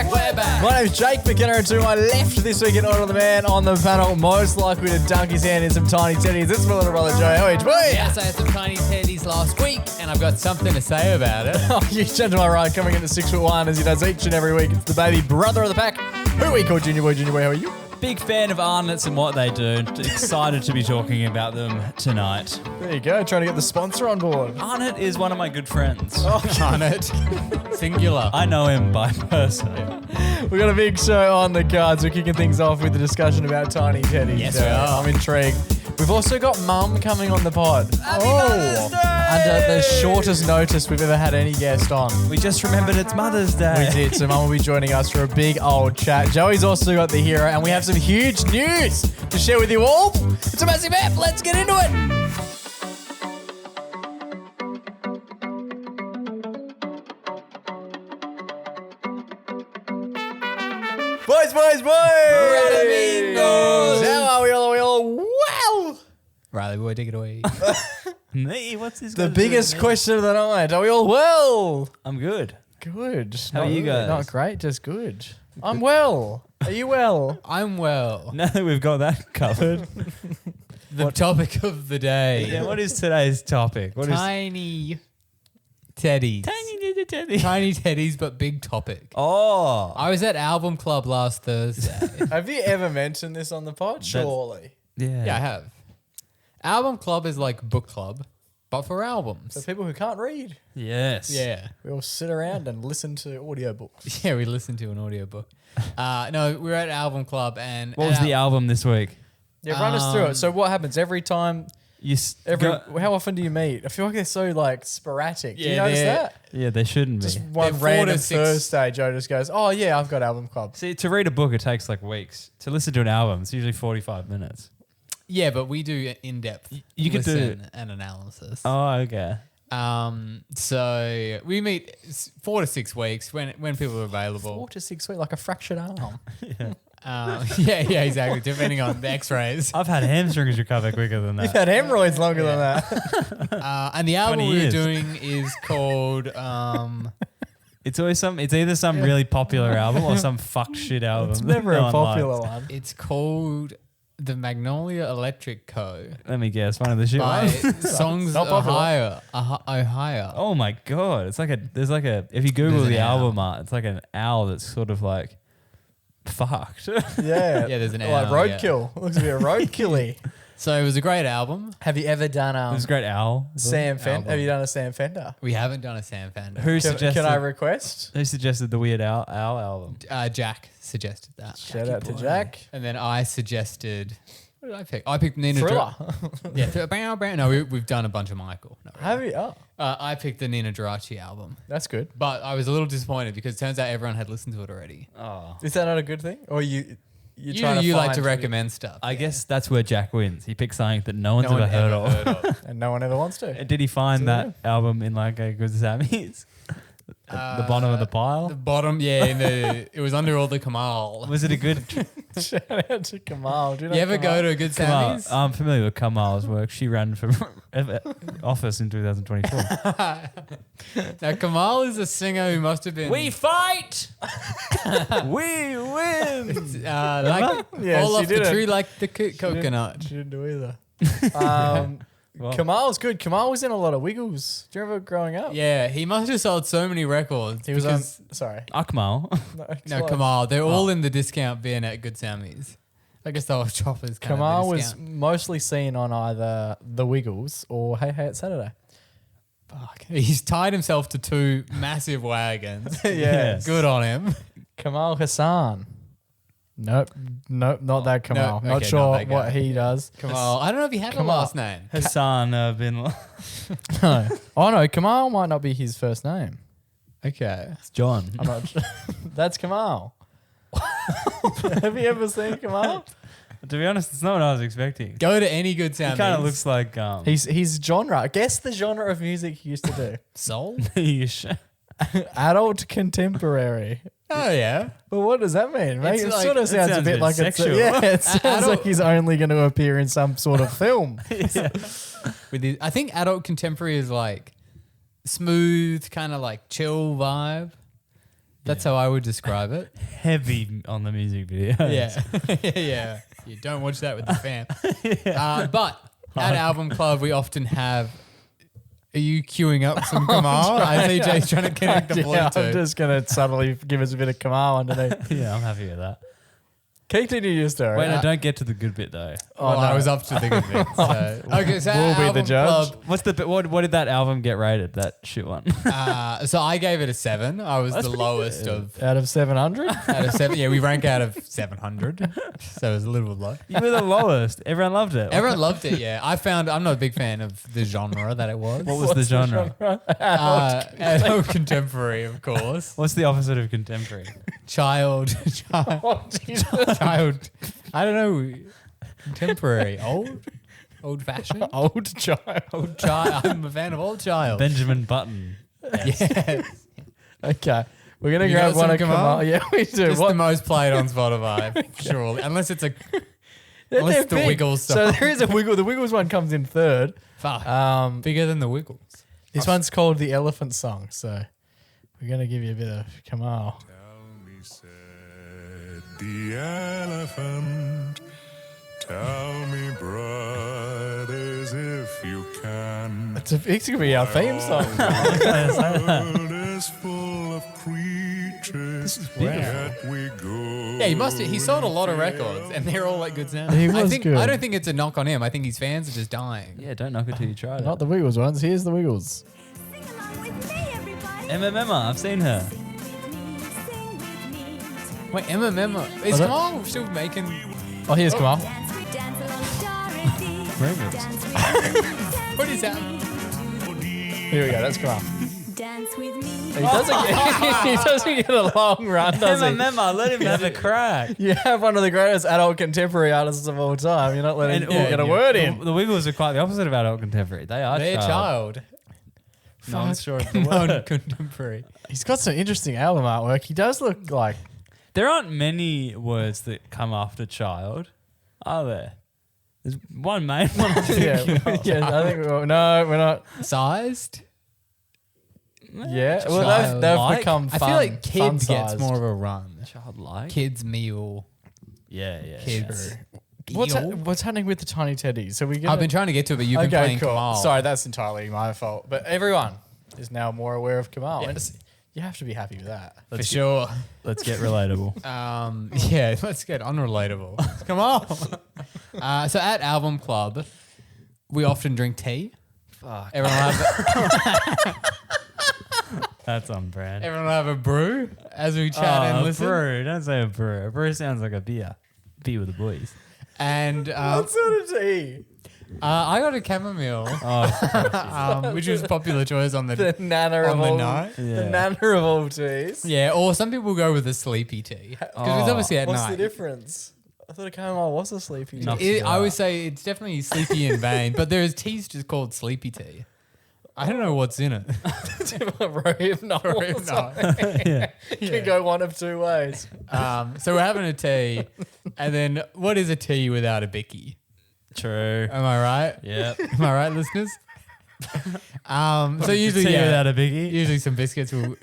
back. We're back. My name's Jake McKenna, and to my left this week in Order of the Man on the panel, most likely to dunk his hand in some tiny teddies. It's my little brother Joe. How are you, boy? Yes, I had some tiny teddies last week, and I've got something to say about it. Oh, you turn to my right, coming into 6'1" as he does each and every week. It's the baby brother of the pack, who we call Junior Boy. Junior Boy, how are you? Big fan of Arnott's and what they do. Excited to be talking about them tonight. There you go, trying to get the sponsor on board. Arnott is one of my good friends. On it. Singular. I know him by person. We've got a big show on the cards. We're kicking things off with a discussion about tiny teddies. Yes, we are. I'm intrigued. We've also got Mum coming on the pod. Mother's Day! Under the shortest notice we've ever had any guest on. We just remembered it's Mother's Day. We did, so Mum will be joining us for a big old chat. Joey's also got the hero, and we have some huge news to share with you all. It's a massive app. Let's get into it. Boys. Radamingos. How are we all? Are we all well? Riley boy, take it away. Me? What's this? The biggest question of the night. Are we all well? I'm good. Good. How are you guys? Not great, just good. I'm well. Are you well? I'm well. Now that we've got that covered. The topic of the day. Yeah, what is today's topic? What is Tiny teddies. tiny little teddy? Tiny teddies, but big topic. Oh. I was at Album Club last Thursday. Have you ever mentioned this on the pod? Surely. Yeah. Yeah, I have. Album Club is like book club, but for For albums. people who can't read, Yes. Yeah. we all sit around and listen to audiobooks. Yeah, we listened to an audiobook. No, we were at Album Club and... What was the album this week? Yeah, run us through it. So what happens every time? How often do you meet? I feel like they're so like sporadic. Do you Yeah, notice they're- that? Yeah, they shouldn't be. Just one They're 4 random to 6 Thursday, Joe just goes, "Oh yeah, I've got Album Club." See, to read a book, it takes like weeks. To listen to an album, it's usually 45 minutes. Yeah, but we do in-depth You could do listen and analysis. Oh, okay. So we meet 4 to 6 weeks when people are 4 available. to 6 weeks, like a fractured arm. Yeah, exactly. Depending on the X-rays. I've had hamstrings recover quicker than You've that. had hemorrhoids longer than that. And the album 20 we were years. doing is called... It's always it's either some really popular album or some fucked shit album. It's that never no a one popular likes. one. it's called The Magnolia Electric Co. Let me guess, one of the shit by ones. Songs Not popular. Ohio. Oh my god, it's like if you Google There's the an owl. album art, it's like an owl that's sort of like fucked. Yeah, Yeah, there's an like owl, yeah. roadkill. Looks to be a roadkilly. So it was a great album. Have you ever done It's a great owl. Sam Fender? Album. Have you done a Sam Fender? We haven't done a Sam Fender. Who Can suggested? I request? Who suggested the Weird Owl album? Jack suggested that. Shout out to boy. Jack. And then I suggested... What did I pick? I picked Nina... Thriller. Yeah. Bow, bow. No, we've done a bunch of Michael. No, Have you? Oh, I picked the Nina Geraci album. that's good. But I was a little disappointed because it turns out everyone had listened to it already. Oh, Is that not a good thing? Or you're trying to You like find to recommend stuff. I guess that's where Jack wins. He picks something that no one's No one ever heard ever of. heard of. and no one ever wants to. And did he find that album in like a Good Sammy's? The bottom of the pile? The bottom, yeah, it was under all the Kamal. Was it a good Shout out to Kamal. Do You ever go to a good Kamal? Sammy's? I'm familiar with Kamal's work. She ran for office in 2024. Now, Kamal is a singer who must have been... fight! We win! like, Yeah, fall she off the didn't. tree like the coconut. She didn't do either. Well, Kamal's good. Kamal was in a lot of Wiggles. Do you remember growing up? Yeah, he must have sold so many records. He was on. because- Sorry. Akmal. No, close. Kamal. They're all in the discount bin at Good Sammy's. I guess they were choppers. Kamal was mostly seen on either the Wiggles or Hey Hey It's Saturday. Fuck. He's tied himself to 2 massive wagons. Yes. Good on him. Kamal Hassan. Nope, not that Kamal. no, Not okay, sure not that guy. what he does. Kamal. I don't know if he had a Kamal. last name. Hassan bin Laden. No. Oh no, Kamal might not be his first name. Okay. It's John. I'm not sure. That's Kamal. Have you ever seen Kamal? To be honest, it's not what I was expecting. Go to any Good He Sammy's. kind of looks like He's genre. Guess the genre of music he used to do. soul. Adult contemporary. Oh yeah. But what does that mean? Mate? It's It like- sort of it sounds a sounds bit a bit like sexual. it sounds Adult- like he's only going to appear in some sort of film. With his, I think adult contemporary is like smooth, kind of like chill vibe. That's how I would describe it. Heavy on the music video. Yeah. Yeah. You don't watch that with the fam. But at Album Club, we often have. Are you queuing up some Kamal? I see Jay's trying to connect the Yeah, Bluetooth. I'm just going to subtly give us a bit of Kamal underneath. Yeah, I'm happy with that. Continue your story. Wait, no, don't get to the good bit though. Well, I was up to the good bit. So. Okay, so We'll at be the Album judge. Club, What's the what did that album get rated? That shit one. so I gave it a 7. I was the lowest of Out of 700? out of 7. Yeah, we rank out of 700, so it was a little low. You were the lowest. Everyone loved it. Everyone loved it. Yeah, I'm not a big fan of the genre that it was. What was the genre? Adult contemporary, of course. What's the opposite of contemporary? Child. Oh, Jesus. Child. I don't know. Contemporary. Old fashioned. Old child. Old child. I'm a fan of old child. Benjamin Button. Yes. Okay. We're going to You grab got one some of Kamal. Kamal? Yeah, we do. It's the most played on Spotify, surely. Unless it's unless the big. Wiggles So song. there is a Wiggle. The Wiggles one comes in third. Fuck. Bigger than the Wiggles. This one's called the Elephant Song. So we're going to give you a bit of Kamal. Tell me, said the elephant, tell me, brothers, if you can. It's going to be our theme song. The world is full of creatures, yet we go. Yeah, he sold a lot of records, and they're all like good sound. He was good. I don't think it's a knock on him. I think his fans are just dying. Yeah, don't knock it till you try it. Not the Wiggles ones. Here's the Wiggles. Sing along with me, everybody. Emma, I've seen her. Sing with me. Wait, Emma. Is that- Kamal still making? Oh, here's Kamal. Dance along with Dorothy. Remix. Dance with What is that? Here we go. That's Kamal. Dance with me. He doesn't get a long run, does he? Emma, let him have a crack. You have one of the greatest adult contemporary artists of all time. You're not letting him get a word in. The Wiggles are quite the opposite of adult contemporary. They're child. Non-contemporary. He's got some interesting album artwork. He does look like... There aren't many words that come after child, are there? There's one main one. I'm thinking of. I think... We're not... Sized? Yeah. Well, they've Childlike? become fun. I feel like kids gets fun-sized. more of a run. Childlike. Kids meal. Yeah. Kids. What's happening with the tiny teddies? So we I've been trying to get to it, but you've been playing Kamal. Sorry, that's entirely my fault. But everyone is now more aware of Kamal. Yes. And you have to be happy with that. For sure. Let's get relatable. Yeah, let's get unrelatable. Come on. So at Album Club, we often drink tea. Fuck. Everyone will have, That's on brand. everyone will have a brew as we chat and a listen. brew. Don't say a brew. A brew sounds like a beer. Beer with the boys. And What sort of tea? I got a chamomile, Oh, which was a popular choice on The the nana on of the all... night. The Yeah. nana of all teas. Yeah, or some people go with a sleepy tea because it's obviously at What's night. the difference? I thought a chamomile was a sleepy tea. No. I would say it's definitely sleepy in vain, but there's teas just called sleepy tea. I don't know what's in it. Rohypnol. yeah. Can go one of two ways. So we're having a tea, and then what is a tea without a bicky? True. Am I right? Yeah. Am I right, listeners? So usually, Tea without a biggie. usually some biscuits will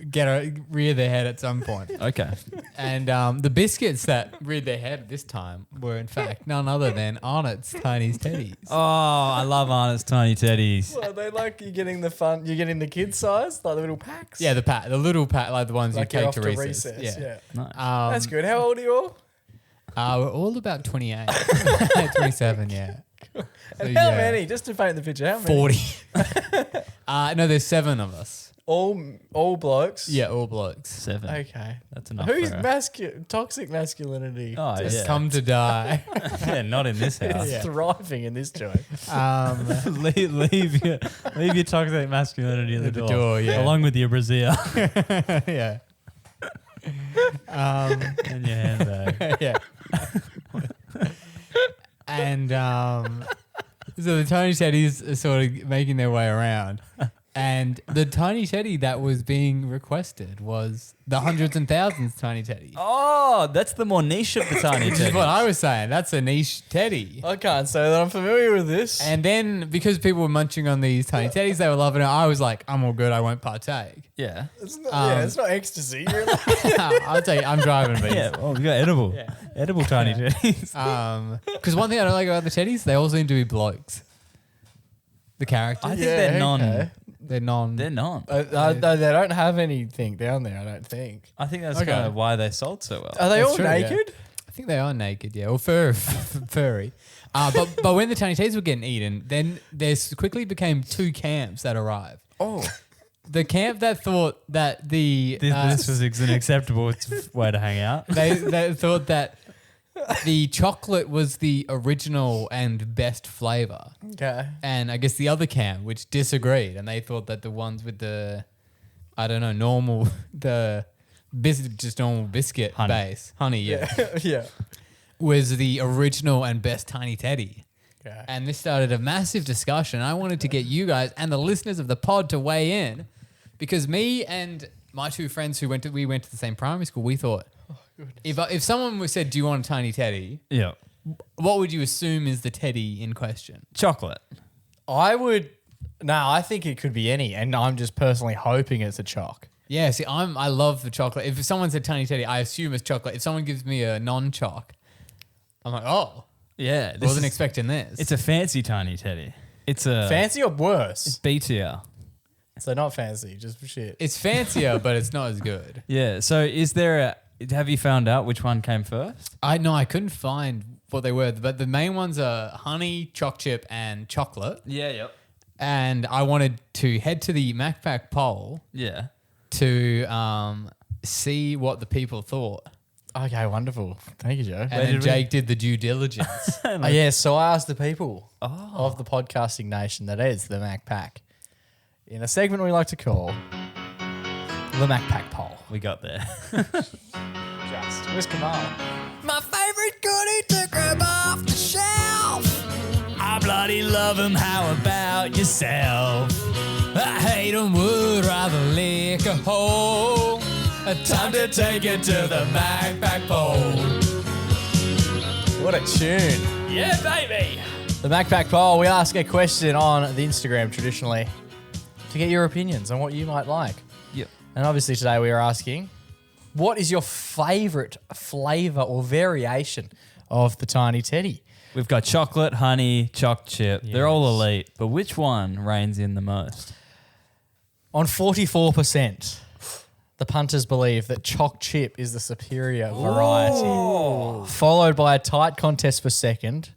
rear their head at some point. Okay. And the biscuits that reared their head this time were, in fact, none other than Arnott's Tiny Teddies. Oh, I love Arnott's Tiny Teddies. Well, they like you getting the fun. You're getting the kid size, like the little packs. Yeah, the little pack, like the ones like you you're take off to to recess. recess. Yeah. Nice. That's good. How old are you all? We're all about 28. 27, yeah. So, And how yeah. many? Just to paint the picture, how many? 40. No, there's 7 of us. All blokes. Yeah, all blokes. 7. Okay. That's enough. Who's for her. toxic masculinity? Oh, Just yeah. come to die. Yeah, not in this house. It's thriving in this joint. leave your toxic masculinity at the door. yeah. Along with your brassiere Yeah. and your handbag. Yeah. And so the Tony Teddies are sort of making their way around. And the tiny teddy that was being requested was the hundreds and thousands tiny teddy. Oh, that's the more niche of the tiny Which is teddy. what I was saying. That's a niche teddy. I can't say that I'm familiar with this. And then because people were munching on these tiny teddies, they were loving it. I was like, I'm all good. I won't partake. Yeah. It's not, it's not ecstasy. Really. I'll tell you, I'm driving these. Yeah. Oh, we got edible. Edible tiny teddies. Because one thing I don't like about the teddies, they all seem to be blokes. The characters. I think they're non. okay. They're non. They're non. They don't have anything down there, I don't think. I think that's Okay. kind of why they sold so well. Are they That's all true, yeah. naked? I think they are naked, yeah, or furry. But when the tiny teddies were getting eaten, then there quickly became two camps that arrived. Oh. The camp that thought that This was an acceptable way to hang out. they thought that the chocolate was the original and best flavor. Okay. And I guess the other camp, which disagreed, and they thought that the ones with the, I don't know, normal, just normal biscuit Honey. base, honey, yeah, Yeah. was the original and best tiny teddy. Okay. And this started a massive discussion. I wanted to get you guys and the listeners of the pod to weigh in, because me and my two friends we went to the same primary school, we thought, if someone said, "Do you want a tiny teddy?" Yeah. what would you assume is the teddy in question? Chocolate. I think it could be any, and I'm just personally hoping it's a choc. Yeah, see, I love the chocolate. If someone said tiny teddy, I assume it's chocolate. If someone gives me a non-choc, I'm like, oh, Yeah. I wasn't expecting this. It's a fancy tiny teddy. It's a Fancy or worse? B tier. So not fancy, just for shit. It's fancier, but it's not as good. Yeah. So have you found out which one came first? I couldn't find what they were, but the main ones are honey, choc chip, and chocolate. Yeah. Yep. And I wanted to head to the MacPack poll Yeah. to see what the people thought. Okay, wonderful. Thank you, Joe. And then Jake did the due diligence. So I asked the people of the podcasting nation that is the MacPack in a segment we like to call the MacPack poll. We got there. Where's Kamal? My favorite goodie to grab off the shelf. I bloody love him. How about yourself? I hate 'em, would rather lick a hole. Time to take it to the MacPack poll. What a tune. Yeah, baby. The MacPack poll, we ask a question on the Instagram traditionally to get your opinions on what you might like. Yep. And obviously today we are asking, what is your favourite flavour or variation of the Tiny Teddy? We've got chocolate, honey, choc chip. They're all elite, but which one reigns in the most? On 44%, the punters believe that choc chip is the superior variety, followed by a tight contest for second,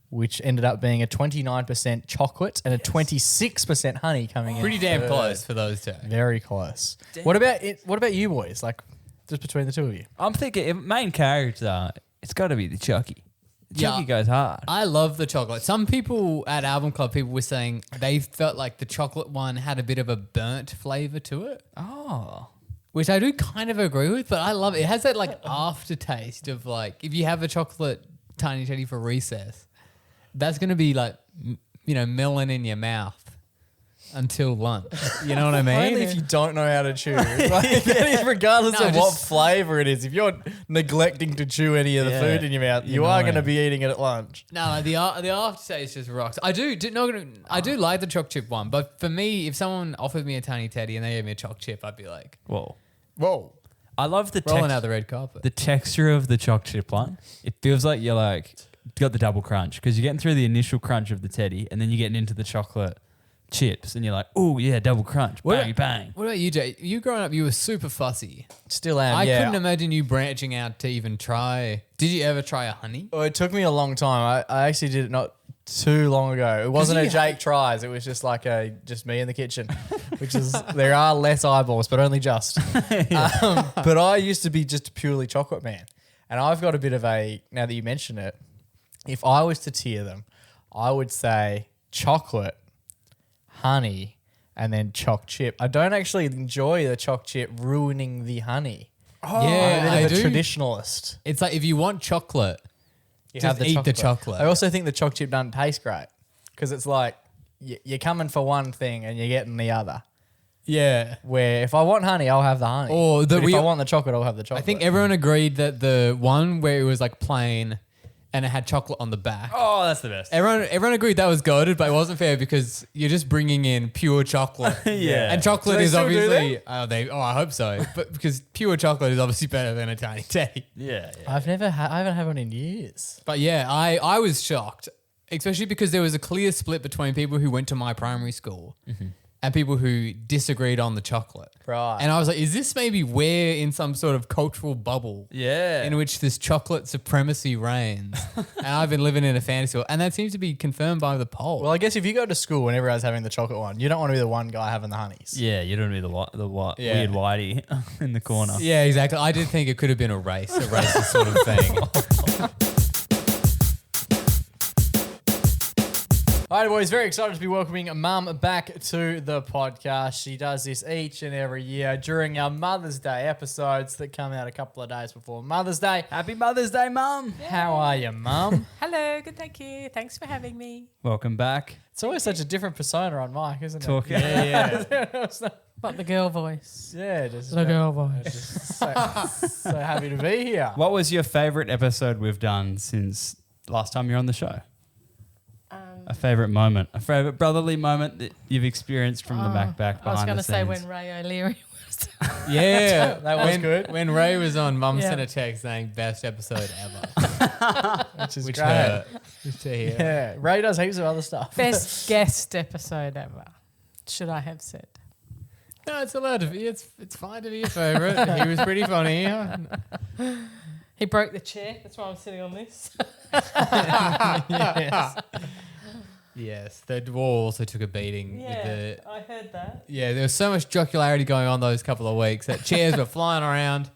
which ended up being a 29% chocolate and a 26% honey coming in. Pretty damn third. close for those two. Very close. What about you boys? Like, just between the two of you. I'm thinking main character. It's got to be the Chucky. Yeah. Chucky goes hard. I love the chocolate. Some people at Album Club, people were saying they felt like the chocolate one had a bit of a burnt flavour to it. Oh. Which I do kind of agree with, but I love it. It has that like aftertaste of like, if you have a chocolate Tiny Teddy for recess, that's going to be like, melon in your mouth until lunch. You know what I mean? Only if you don't know how to chew. Like, that is regardless No, of what just- flavour it is. If you're neglecting to chew any of the Yeah, food in your mouth, you you're are going to annoying. be eating it at lunch. No, the aftertaste just rocks. I do like the choc chip one, but for me, if someone offered me a Tiny Teddy and they gave me a choc chip, I'd be like, Whoa. Whoa. I love the rolling out the red carpet. the texture of the choc chip one. It feels like you're like got the double crunch because you're getting through the initial crunch of the teddy and then you're getting into the chocolate chips and you're like, oh yeah, double crunch, bang bang. What about you, Jay? You growing up, you were super fussy. Still am, I yeah. couldn't imagine you branching out to even try. Did you ever try a honey? Well, it took me a long time. I actually did it not too long ago. It wasn't a you Jake tries. It was just like just me in the kitchen, which is there are less eyeballs, but only just. But I used to be just a purely chocolate man, and I've got a bit of a. Now that you mention it, if I was to tier them, I would say chocolate, honey, and then choc chip. I don't actually enjoy the choc chip ruining the honey. Yeah, I'm a I bit of a do. traditionalist. It's like if you want chocolate, You just eat the chocolate. I also think the choc chip doesn't taste great because it's like you're coming for one thing and you're getting the other. Yeah. Where if I want honey, I'll have the honey. Or But if I want the chocolate, I'll have the chocolate. I think everyone agreed that the one where it was like plain and it had chocolate on the back. Oh, that's the best. Everyone agreed that was goated, but it wasn't fair because you're just bringing in pure chocolate. Yeah. And chocolate Do they is still do obviously I hope so. But because pure chocolate is obviously better than a tiny teddy. Yeah. I haven't had one in years. But yeah, I was shocked, especially because there was a clear split between people who went to my primary school and people who disagreed on the chocolate. Right. And I was like, is this maybe we're in some sort of cultural bubble Yeah. in which this chocolate supremacy reigns? And I've been living in a fantasy world. And that seems to be confirmed by the poll. Well, I guess if you go to school and everyone's having the chocolate one, you don't want to be the one guy having the honeys. Yeah, you don't need the Yeah. weird whitey in the corner. yeah, exactly. I did think it could have been a racist sort of thing. All right, boys, very excited to be welcoming Mum back to the podcast. She does this each and every year during our Mother's Day episodes that come out a couple of days before Mother's Day. Happy Mother's Day, Mum. How are you, Mum? Hello, good, thank you. Thanks for having me. Welcome back. It's always such a different persona on mic, isn't it? Talking. What, the girl voice? Yeah, just The girl voice. just so happy to be here. What was your favorite episode we've done since last time you're on the show? A favorite moment, a favorite brotherly moment that you've experienced from the MacPack behind I was going the to say scenes. when Ray O'Leary was. Yeah. That was good. When Ray was on, Mum Yeah. sent a text saying best episode ever. Which is Which great. hurt to hear. Yeah, Ray does heaps of other stuff. Best guest episode ever, should I have said. No, it's allowed to be. It's fine to be your favourite. He was pretty funny. He broke the chair. That's why I'm sitting on this. Yes. Yes, the wall also took a beating. With the, I heard that. yeah, there was so much jocularity going on those couple of weeks that chairs were flying around.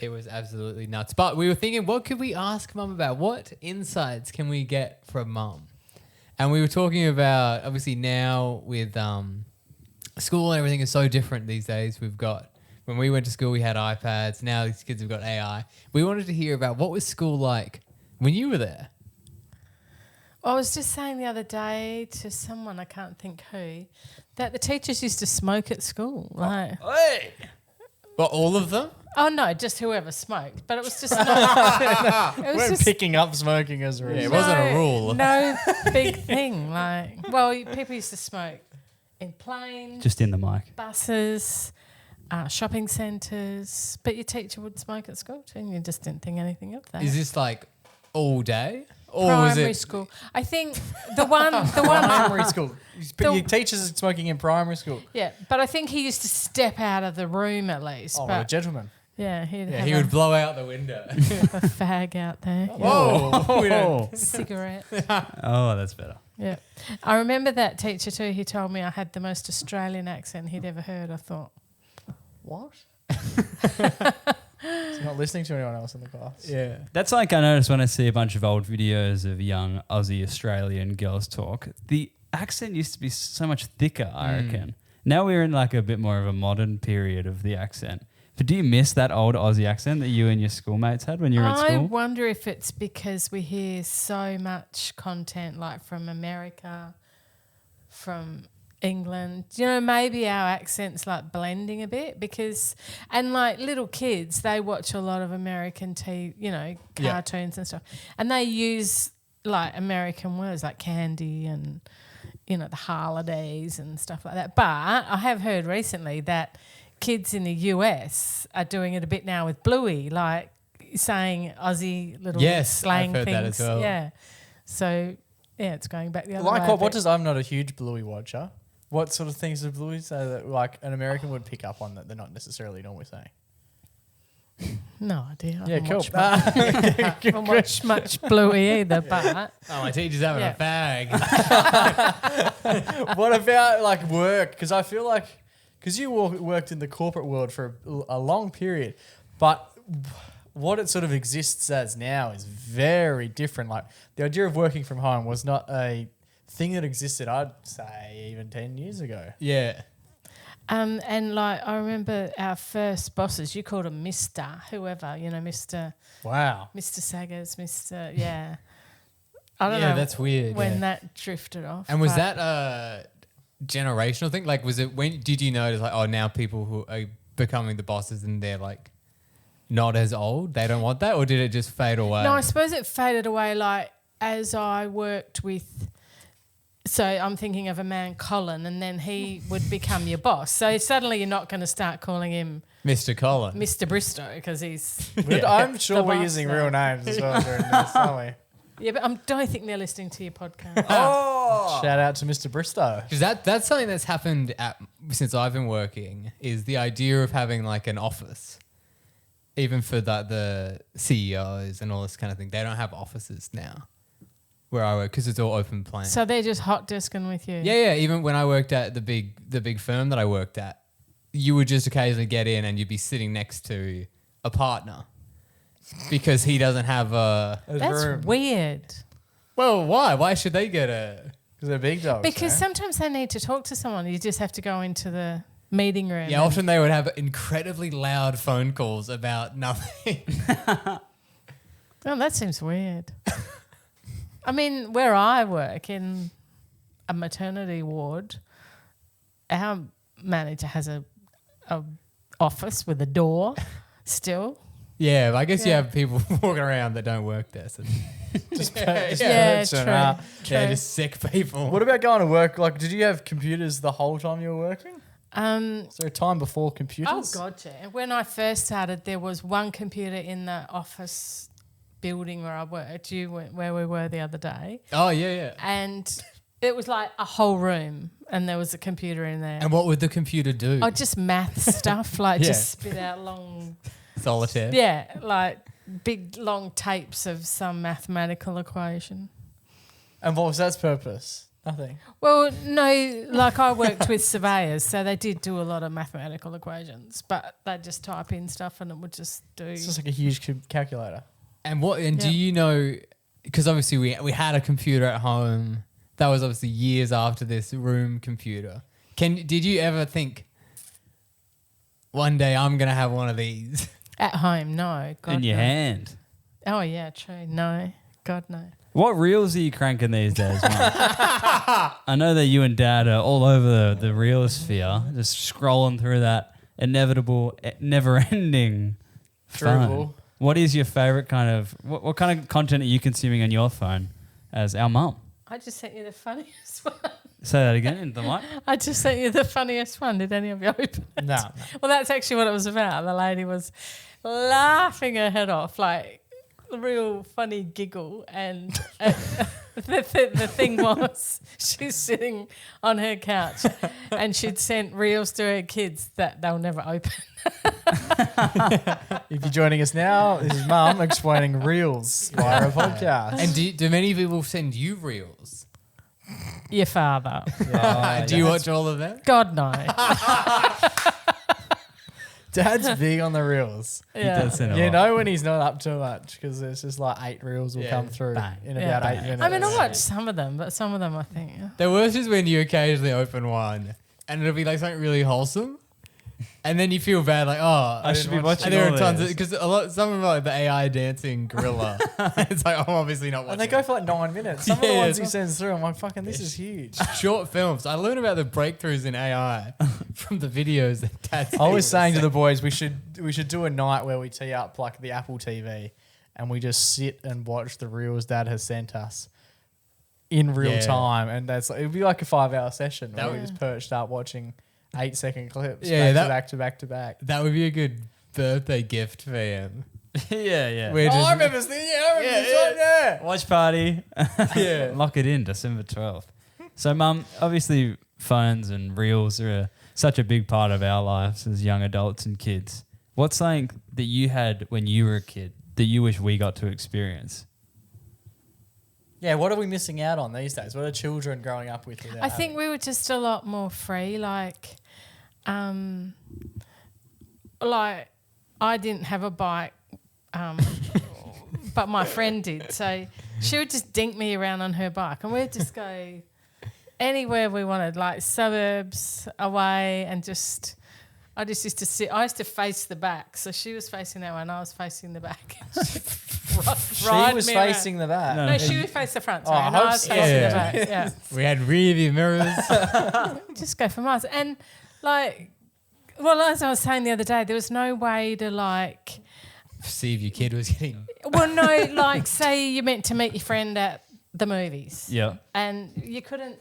It was absolutely nuts. But we were thinking, what could we ask Mum about? What insights can we get from Mum? And we were talking about, obviously now with school and everything is so different these days. We've got, when we went to school, we had iPads. Now these kids have got AI. We wanted to hear about what was school like when you were there? I was just saying the other day to someone, I can't think who, that the teachers used to smoke at school. Like, Hey! Well, all of them? oh no, just whoever smoked. But it was just not, it was We're just picking up smoking as a result. it wasn't a rule. No big thing. Like, well, people used to smoke in planes, Just in the mic. buses, shopping centres, but your teacher would smoke at school too, and you just didn't think anything of that. Is this like all day? Or Primary was it school? I think the one, Primary school. The- Your teachers are smoking in primary school. yeah. But I think he used to step out of the room at least. Oh, what a but gentleman. yeah, he'd Yeah, have he would blow out the window. a fag out there. Yeah. Whoa! We don't- Cigarette. Oh, that's better. Yeah. I remember that teacher too. He told me I had the most Australian accent he'd ever heard. I thought, what? He's not listening to anyone else in the class. Yeah. That's like I notice when I see a bunch of old videos of young Aussie Australian girls talk. The accent used to be so much thicker, I reckon. Now we're in like a bit more of a modern period of the accent. But do you miss that old Aussie accent that you and your schoolmates had when you were at I school? wonder if it's because we hear so much content like from America, from England. You know, maybe our accent's like blending a bit because, and like little kids, they watch a lot of American cartoons and stuff. And they use like American words like candy and, you know, the holidays and stuff like that. But I have heard recently that kids in the US are doing it a bit now with Bluey, like saying Aussie little Yes, slang I've heard things. that as well. Yeah. So yeah, it's going back the other way. Like a what? What bit. does? I'm not a huge Bluey watcher. What sort of things does Bluey say that like an American would pick up on that they're not necessarily normally saying? No idea. I Yeah, haven't cool. watched much- I haven't watched much Bluey either, but Oh, my teacher's having Yeah. a fag. What about like work? Because I feel like because you worked in the corporate world for a long period, but what it sort of exists as now is very different. Like the idea of working from home was not a thing that existed, I'd say, even 10 years ago. Yeah. and like I remember our first bosses, you called him Mr. Whoever, you know, Mr. Wow. Mr. Saggers, Mr. Yeah. I don't know. Yeah, that's weird. When yeah. that drifted off. And was but- that a generational thing? Like, was it when did you notice like, oh, now people who are becoming the bosses and they're like not as old, they don't want that, or did it just fade away? No, I suppose it faded away. Like as I worked with. So I'm thinking of a man, Colin, and then he would become your boss. So suddenly you're not going to start calling him Mr. Colin. Mr. Bristow because he's. I'm sure The we're boss using now. real names as well during this, aren't we? Yeah, but I don't think they're listening to your podcast. Shout out to Mr. Bristow. Because that's something that's happened since I've been working, is the idea of having like an office, even for the CEOs and all this kind of thing. They don't have offices now where I work because it's all open plan. So they're just hot desking with you. Yeah. Even when I worked at the big firm that I worked at, you would just occasionally get in and you'd be sitting next to a partner because he doesn't have a. That's weird. Well, why? Why should they get a? Because they're big dogs. Because eh? sometimes they need to talk to someone. You just have to go into the meeting room. Yeah, often they would have incredibly loud phone calls about nothing. Oh, that seems weird. I mean, where I work in a maternity ward, our manager has a office with a door still. Yeah, but I guess you Yeah. have people walking around that don't work there. So just Yeah, person, true. huh? they're just sick people. What about going to work? Like, did you have computers the whole time you were working? Is there a time before computers? Oh, God, yeah. When I first started, there was one computer in the office building where I worked, where we were the other day. Oh, yeah. And it was like a whole room and there was a computer in there. And what would the computer do? Oh, just math stuff, like Yeah. just spit out long, Solitaire. yeah, like big long tapes of some mathematical equation. And what was that purpose? Nothing. Well, no, like I worked with surveyors, so they did do a lot of mathematical equations, but they'd just type in stuff and it would just do. It's just like a huge calculator. And do Yeah. you know, because obviously we had a computer at home. That was obviously years after this room computer. Did you ever think, one day I'm going to have one of these? At home, no. God, In your no. hand. Oh, yeah, true. No. God, no. What reels are you cranking these days, Mum? I know that you and Dad are all over the reel sphere, just scrolling through that inevitable, never-ending phone. Dribble. What is your favorite kind of... What kind of content are you consuming on your phone as our mum? I just sent you the funniest one. Say that again in the mic. I just sent you the funniest one. Did any of you open it? No. Well, that's actually what it was about. The lady was laughing her head off, like a real funny giggle. And the thing was, she's sitting on her couch and she'd sent reels to her kids that they'll never open. If you're joining us now, this is Mum explaining reels via a podcast. And do many people send you reels? Your father. Do you watch all of them? God, no. Dad's big on the reels. Yeah. does send a You lot. know when he's not up too much because there's just like 8 reels will Yeah. come through Bang. in Yeah. about 8 minutes. I mean, I watch some of them, but some of them I think, yeah. The worst is when you occasionally open one and it'll be like something really wholesome. And then you feel bad, like, oh, I should be watching And there all are tons this. because some of them are like the AI dancing gorilla. It's like, I'm obviously not watching. And they go for like 9 minutes. Some of the Yeah, ones he it's- sends through, I'm like, fucking, this is huge. short films. I learned about the breakthroughs in AI from the videos that Dad's I was saying to the boys, we should do a night where we tee up like the Apple TV and we just sit and watch the reels Dad has sent us in real Yeah. time. And that's like, it'd be like a 5-hour session where we would- just perched up watching 8-second clips Yeah, back to back to back. that would be a good birthday gift for him. yeah. We're Oh, just- I remember this. Yeah, I remember this one. Yeah. Watch party. Yeah. Lock it in, December 12th. So, Mum, obviously phones and reels are such a big part of our lives as young adults and kids. What's something that you had when you were a kid that you wish we got to experience? Yeah, what are we missing out on these days? What are children growing up with? I think we were just a lot more free. Like I didn't have a bike, but my friend did. So she would just dink me around on her bike, and we'd just go anywhere we wanted, like suburbs, away, and just. I just used to sit. I used to face the back, so she was facing that way, and I was facing the back. She ride was me around. facing the back. No, she would face the front. Oh, Sorry, I and I hope was so. facing Yeah. the back. Yeah. We had rear view mirrors. Just go for miles. And like, well, as I was saying the other day, there was no way to like, See if your kid was getting. well, no, like say you meant to meet your friend at the movies. Yeah, And you couldn't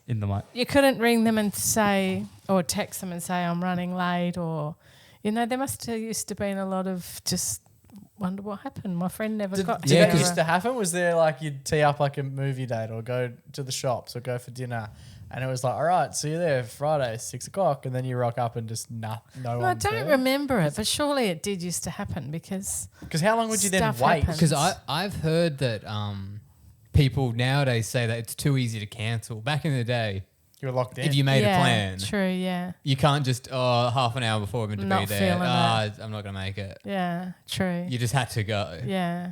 in the mic. ring them and say, or text them and say, I'm running late, or, you know, there must have used to been a lot of just wonder what happened. My friend never got Did to Yeah, that go. used to happen? Was there like you'd tee up like a movie date or go to the shops or go for dinner, and it was like, all right, see you there Friday 6 o'clock, and then you rock up and just no I one. don't remember it, but surely it did used to happen because Because how long would you then Stuff wait? happens. Because I've heard that people nowadays say that it's too easy to cancel. Back in the day, You were locked in. if you made yeah, a plan, True, yeah. you can't just half an hour before we're meant to be Not there. feeling it. I'm not gonna make it. Yeah, true. You just had to go. Yeah.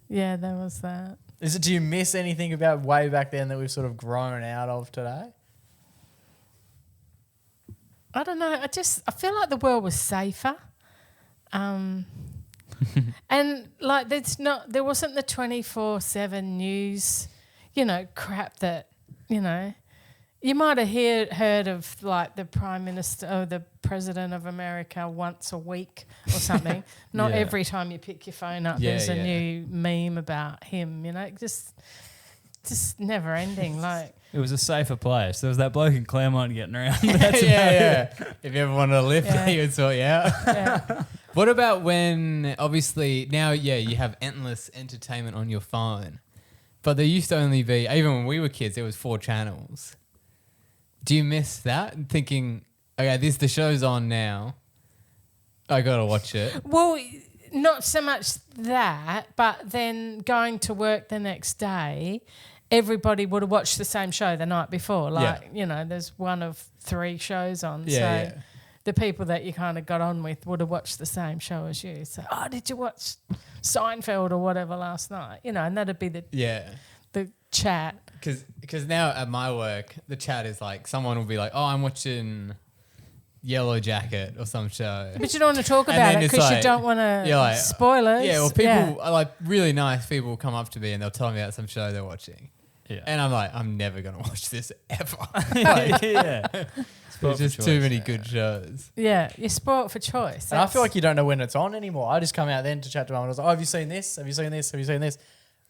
Yeah, there was that. Is it? Do you miss anything about way back then that we've sort of grown out of today? I don't know. I feel like the world was safer. And like there wasn't the 24/7 news, crap that, you might have heard of like the Prime Minister or the President of America once a week or something. Not Yeah. every time you pick your phone up, Yeah, there's a yeah. new meme about him, just never ending. Like, It was a safer place. There was that bloke in Claremont getting around. yeah. If you ever wanted a lift, Yeah. he would sort you out. yeah. What about when, obviously, now, you have endless entertainment on your phone, but there used to only be, even when we were kids, there was 4 channels. Do you miss that? Thinking, okay, the show's on now. I got to watch it. Well, not so much that, but then going to work the next day, everybody would have watched the same show the night before. Like, there's one of 3 shows on. Yeah, so yeah. the people that you kind of got on with would have watched the same show as you. So, did you watch Seinfeld or whatever last night? And that'd be the Yeah. chat. Because now at my work, the chat is like, someone will be like, I'm watching Yellow Jacket or some show. But you don't want to talk And about then it it's because you like- don't want to Yeah, like, spoilers. Yeah, well, people are like really nice people will come up to me and they'll tell me about some show they're watching. Yeah. And I'm like, I'm never going to watch this ever. yeah. There's just too many good shows. Yeah, you're spoilt for choice. And I feel like you don't know when it's on anymore. I just come out then to chat to them and I was like, have you seen this? Have you seen this? Have you seen this?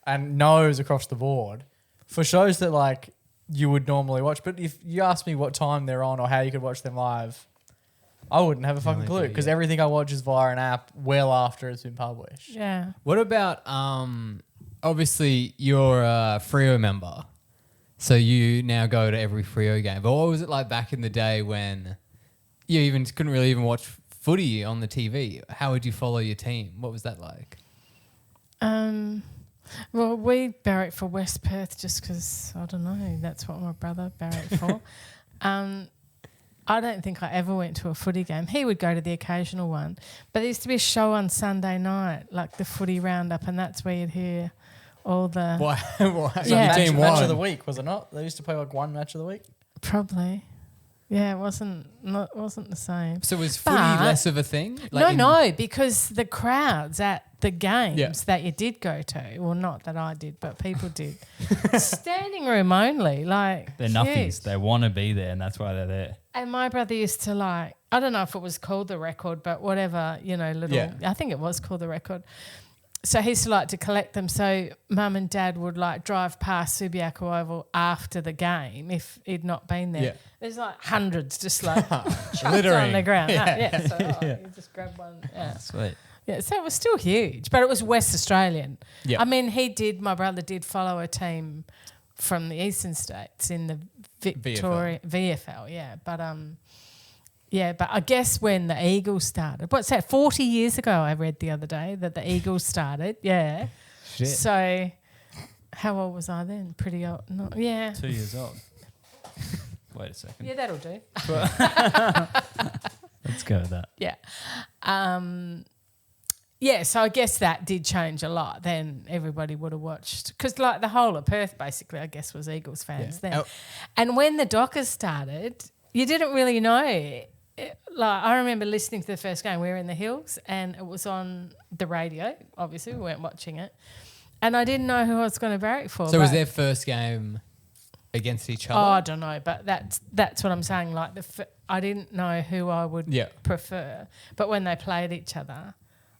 And no's across the board for shows that like you would normally watch. But if you ask me what time they're on or how you could watch them live, I wouldn't have a fucking idea, clue because yeah. everything I watch is via an app well after it's been published. Yeah. What about, obviously, you're a Freo member. So you now go to every Freo game. But what was it like back in the day when you even couldn't really even watch footy on the TV? How would you follow your team? What was that like? Well, we barrack for West Perth just because, I don't know, that's what my brother barracked for. I don't think I ever went to a footy game. He would go to the occasional one. But there used to be a show on Sunday night, like the footy roundup, and that's where you'd hear all the... Why? Yeah. Your team Match won. of the week, was it not? They used to play like one match of the week. Probably. Yeah, it wasn't the same. So was footy But- less of a thing? Like No, because the crowds at the games Yeah. that you did go to, well, not that I did, but people did, standing room only, like They're nothings. huge. They want to be there, and that's why they're there. And my brother used to like, I don't know if it was called the Record, but whatever, little, Yeah. I think it was called the Record. So he used to like to collect them. So mum and dad would like drive past Subiaco Oval after the game if he'd not been there. Yeah. There's like hundreds just like chucked on Littering. the ground. So you just grab one. Yeah. Sweet. Yeah, so it was still huge, but it was West Australian. Yeah. I mean, my brother did follow a team from the eastern states in the Victoria VFL, yeah. But but I guess when the Eagles started, what's that? 40 years ago, I read the other day that the Eagles started. Yeah. Shit. So, how old was I then? Pretty old. Not, yeah. 2 years old. Wait a second. Yeah, that'll do. Let's go with that. Yeah. Yeah, so I guess that did change a lot. Then everybody would have watched. Because, like, the whole of Perth, basically, I guess, was Eagles fans Yeah. then. Oh. And when the Dockers started, you didn't really know like I remember listening to the first game. We were in the hills, and it was on the radio. Obviously, we weren't watching it, and I didn't know who I was going to barrack for. So was but- their first game against each Oh, I other? don't know, but that's what I'm saying. Like I didn't know who I would Yeah. prefer, but when they played each other,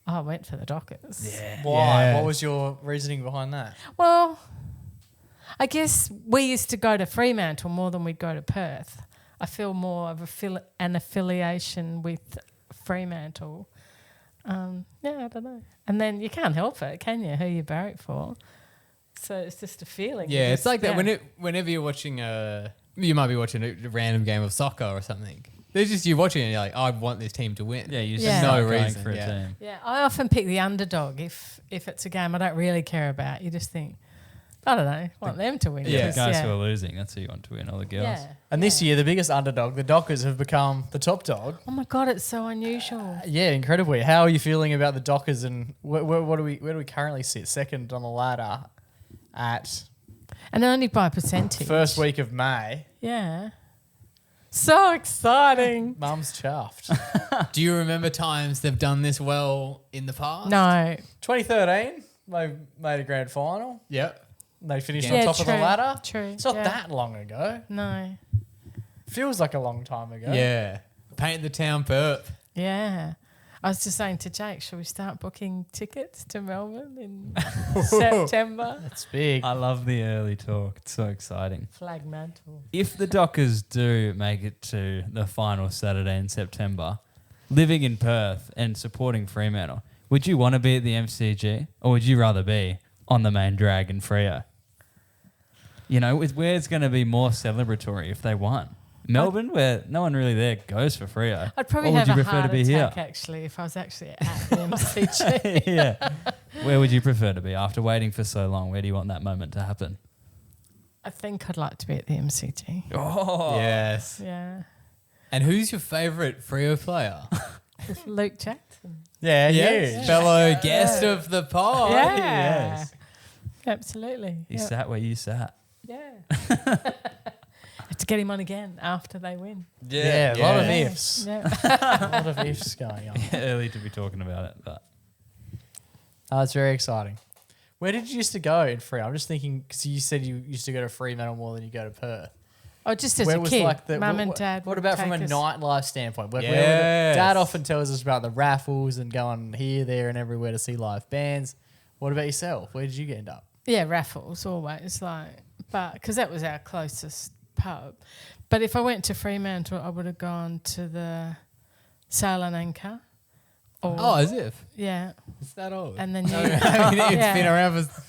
I went for the Dockers. Why? Yeah. What was your reasoning behind that? Well, I guess we used to go to Fremantle more than we'd go to Perth. I feel more of an affiliation with Fremantle. Yeah, I don't know. And then you can't help it, can you? Who you barrack for? So it's just a feeling. Yeah, You it's just- like that. yeah. Whenever you're watching you might be watching a random game of soccer or something. There's just you watching it and you're like, I want this team to win. Yeah, you Yeah. just No start going reason, for a yeah. team. Yeah, I often pick the underdog if it's a game I don't really care about. You just think, I don't know, I want them to win. Yeah. The 'cause, guys who are losing, that's who you want to win, all the girls. yeah. And this year, the biggest underdog, the Dockers, have become the top dog. Oh my God, it's so unusual. Yeah, incredibly. How are you feeling about the Dockers, and where do we currently sit? Second on the ladder at And only by percentage. first week of May. Yeah. So exciting. Mum's chuffed. Do you remember times they've done this well in the past? No. 2013, they made a grand final. Yep. They finished Yeah, on top of the true, ladder. true, It's not yeah. that long ago. No. Feels like a long time ago. Yeah. Paint the town Perth. Yeah. I was just saying to Jake, should we start booking tickets to Melbourne in September? It's big. I love the early talk. It's so exciting. Flag mantle. If the Dockers do make it to the final Saturday in September, living in Perth and supporting Fremantle, would you want to be at the MCG or would you rather be on the main drag in Freo? You know, where it's going to be more celebratory if they won. Melbourne, where no one really there goes for Freo. I'd probably Or would have you a prefer heart to be attack here? actually if I was actually at the MCG. Yeah. Where would you prefer to be after waiting for so long? Where do you want that moment to happen? I think I'd like to be at the MCG. Oh. Yes. Yeah. And who's your favourite Freo player? With Luke Jackson. Yeah, Yes. huge. Fellow guest of the pod. Yeah. yes. Absolutely. He Yep. sat where you sat. Yeah. Have to get him on again after they win. Yeah, a lot of Yeah. ifs. Yeah. A lot of ifs going on. Early to be talking about it, but Oh, it's very exciting. Where did you used to go in Free? I'm just thinking because you said you used to go to Fremantle more than you go to Perth. Oh, just as Where a was kid, like the mum what- and dad. What would about from a take us- nightlife standpoint? Where Yes. Dad often tells us about the raffles and going here, there, and everywhere to see live bands. What about yourself? Where did you end up? Yeah, raffles always but because that was our closest pub. But if I went to Fremantle, I would have gone to the Sail and Anchor. Or, Oh, as if. yeah, It's that old. and the new, I mean, it's Yeah. been around for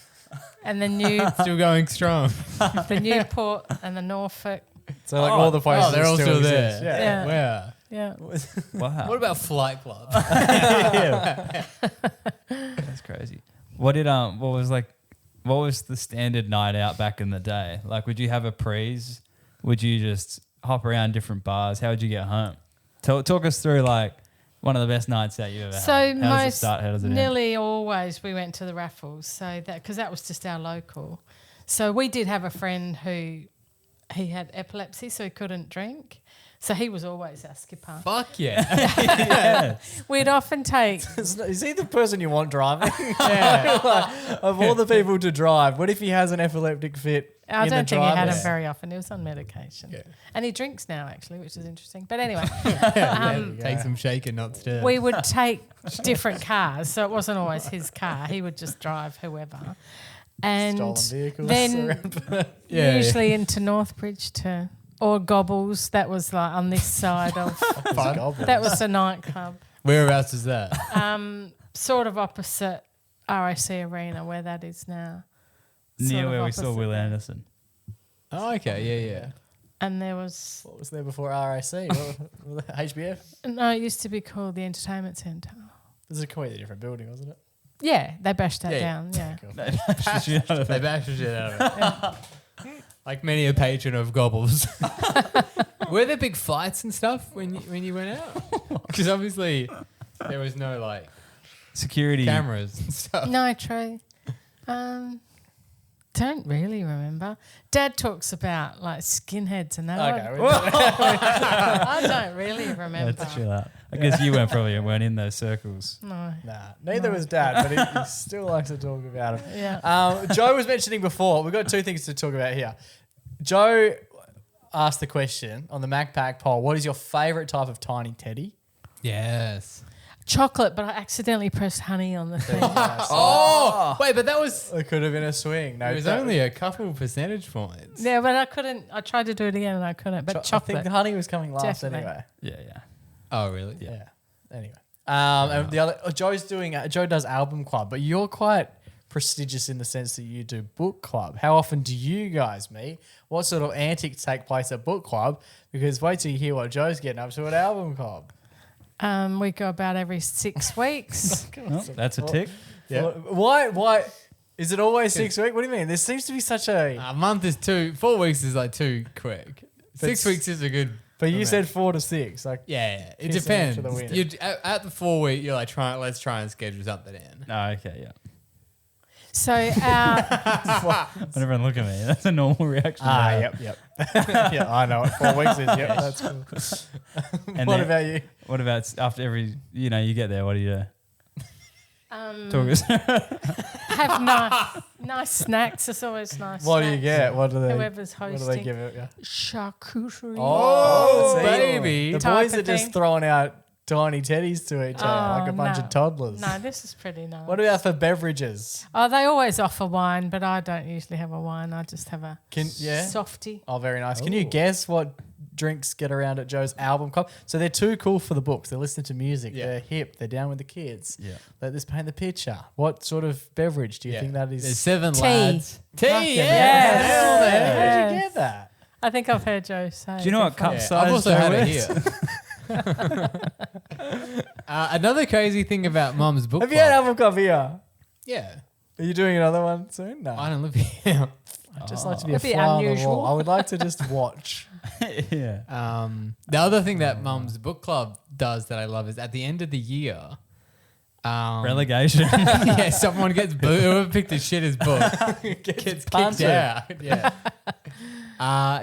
and the new, still going strong. the Newport and the Norfolk. So like all the places they're all still there. exist. Yeah. Yeah. Where? Yeah, wow. What about Flight Club? That's crazy. What was the standard night out back in the day? Like, would you have a prees? Would you just hop around different bars? How would you get home? Talk us through like one of the best nights out you've ever So had. How does it most, start? How does it end? nearly always we went to the raffles. So that because that was just our local. So we did have a friend who he had epilepsy, so he couldn't drink. So he was always our skipper. Fuck yeah. We'd often take Is he the person you want driving? Like, of all the people to drive, what if he has an epileptic fit? I in don't the think he had driver's- him very often. He was on medication. Yeah. And he drinks now, actually, which is interesting. But anyway, Take some shaken, not stirred. we would take different cars. So it wasn't always his car. He would just drive whoever. And Stolen vehicles then around. Yeah, usually into Northbridge or Gobbles. That was like on this side of... that was the nightclub. Whereabouts is that? Sort of opposite RAC Arena, where that is now. Near Sort of where we saw opposite Will there. Anderson. Oh, okay. Yeah. And there was... What was there before RAC? HBF? No, it used to be called the Entertainment Centre. It was a completely different building, wasn't it? Yeah, they bashed that Yeah. down, yeah. Cool. They bashed the shit out of it. Like many a patron of Gobbles. Were there big fights and stuff when you went out? Because obviously there was no like Security. cameras and stuff. No, true. don't really remember. Dad talks about like skinheads and that. Okay. I don't really remember. Let's chill out. I guess you weren't in those circles. No. Nah, neither was Dad, but he still likes to talk about him. Yeah. Joe was mentioning before, we've got two things to talk about here. Joe asked the question on the MacPack poll, what is your favourite type of tiny teddy? Yes. Chocolate, but I accidentally pressed honey on the thing. Oh, wait, but that was. It could have been a swing. No, It was that- only a couple percentage points. Yeah, but I couldn't. I tried to do it again and I couldn't. But I think chocolate. the honey was coming last Definitely. anyway. Yeah. Oh, really? Yeah. Anyway. And the other, Joe does album club, but you're quite prestigious in the sense that you do book club. How often do you guys meet? What sort of antics take place at book club? Because wait till you hear what Joe's getting up to at album club. We go about every 6 weeks. Well, that's a tick. Yeah. Why? Is it always 6 weeks? What do you mean? There seems to be such a. A month is 4 weeks is like too quick. But 6 weeks is a good. But you Okay. said 4 to 6. Like, Yeah, it Pissing depends. after the win. You at the 4 week, you're like let's try and schedule something in. Oh, okay, yeah. So our Don't everyone look at me. That's a normal reaction. to have. yep. Yeah, I know what 4 weeks is. Yep, that's cool. And What then- about you? What about after every, you get there, what do you do? um, Talk us. have nice snacks. It's always nice. What do you snacks. get? What do they? Whoever's What do they hosting. give it? Yeah. Charcuterie. Oh, see? baby. The Type boys of are just thing. throwing out tiny teddies to each other like a bunch no. of toddlers. No, this is pretty nice. What about for beverages? Oh, they always offer wine, but I don't usually have a wine. I just have a Yeah. softie. Oh, very nice. Can you guess what drinks get around at Joe's album club? So they're too cool for the books. They're listening to music. Yeah. They're hip. They're down with the kids. Yeah. Let this paint the picture. What sort of beverage do you think that There's is? 7 Tea. lads. Tea, Fucking Yes. hell, man. Yes. How'd you get that? I think I've heard Joe say. Do you know what before. cup Yeah, size I've also Joe heard it is? here. Another crazy thing about Mum's book Have you had club. album club here? Yeah. Are you doing another one soon? No. I don't live here. I'd just like to be a That'd be fly on the unusual. wall. I would like to just watch. Yeah. The other thing that Mum's book club does that I love is at the end of the year. Relegation. Yeah, someone gets booed. Whoever picked the shittest book gets kicked punted. out. Yeah.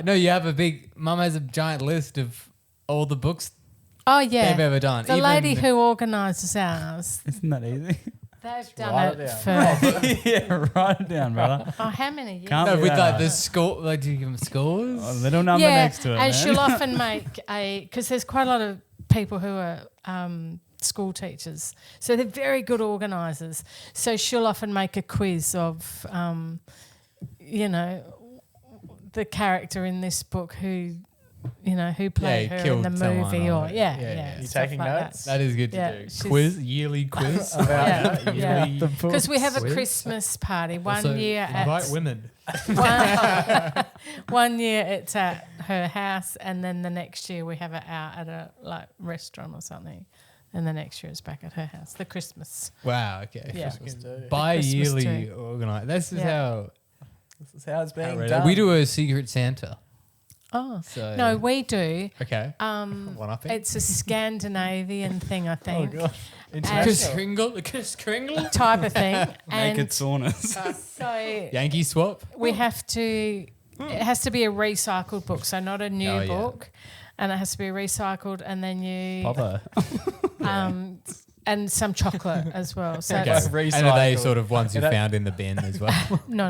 No, you have Mum has a giant list of all the books Oh yeah, they've ever done. the Even lady who organises ours, Isn't that easy? they've done Write it it for Yeah, write it down, brother. how many years? Can't No, be with that like hard. the score, like do you give them scores? A little number yeah, next to it, and man. she'll often make because there's quite a lot of people who are school teachers, so they're very good organisers. So she'll often make a quiz of, the character in this book who played Yeah, her in killed the someone movie, or- or yeah. yeah. You stuff taking like notes? That is good to Yeah, do. she's- Yearly quiz. Yeah, About yeah. the book. Because we have a Quiz. Christmas party one Also, year invite at women. one year it's at her house, and then the next year we have it out at a restaurant or something, and the next year it's back at her house. The Christmas, Wow. Okay. yeah, Bi-yearly tree. organized. This is Yeah. This is how it's being how done. we do a secret Santa. Oh So no, we do. Okay. Um, One up it. it's a Scandinavian thing, I Oh, think, God. Chris International. Kringle. Chris Kringle. type of thing, Naked and saunas. so Yankee swap. we have to. It has to be a recycled book, so not a new Oh, yeah. book, and it has to be recycled, and then you Papa. and some chocolate as well. So Okay. it's- And are they Recycled. sort of ones you Yeah, that- found in the bin as well? no.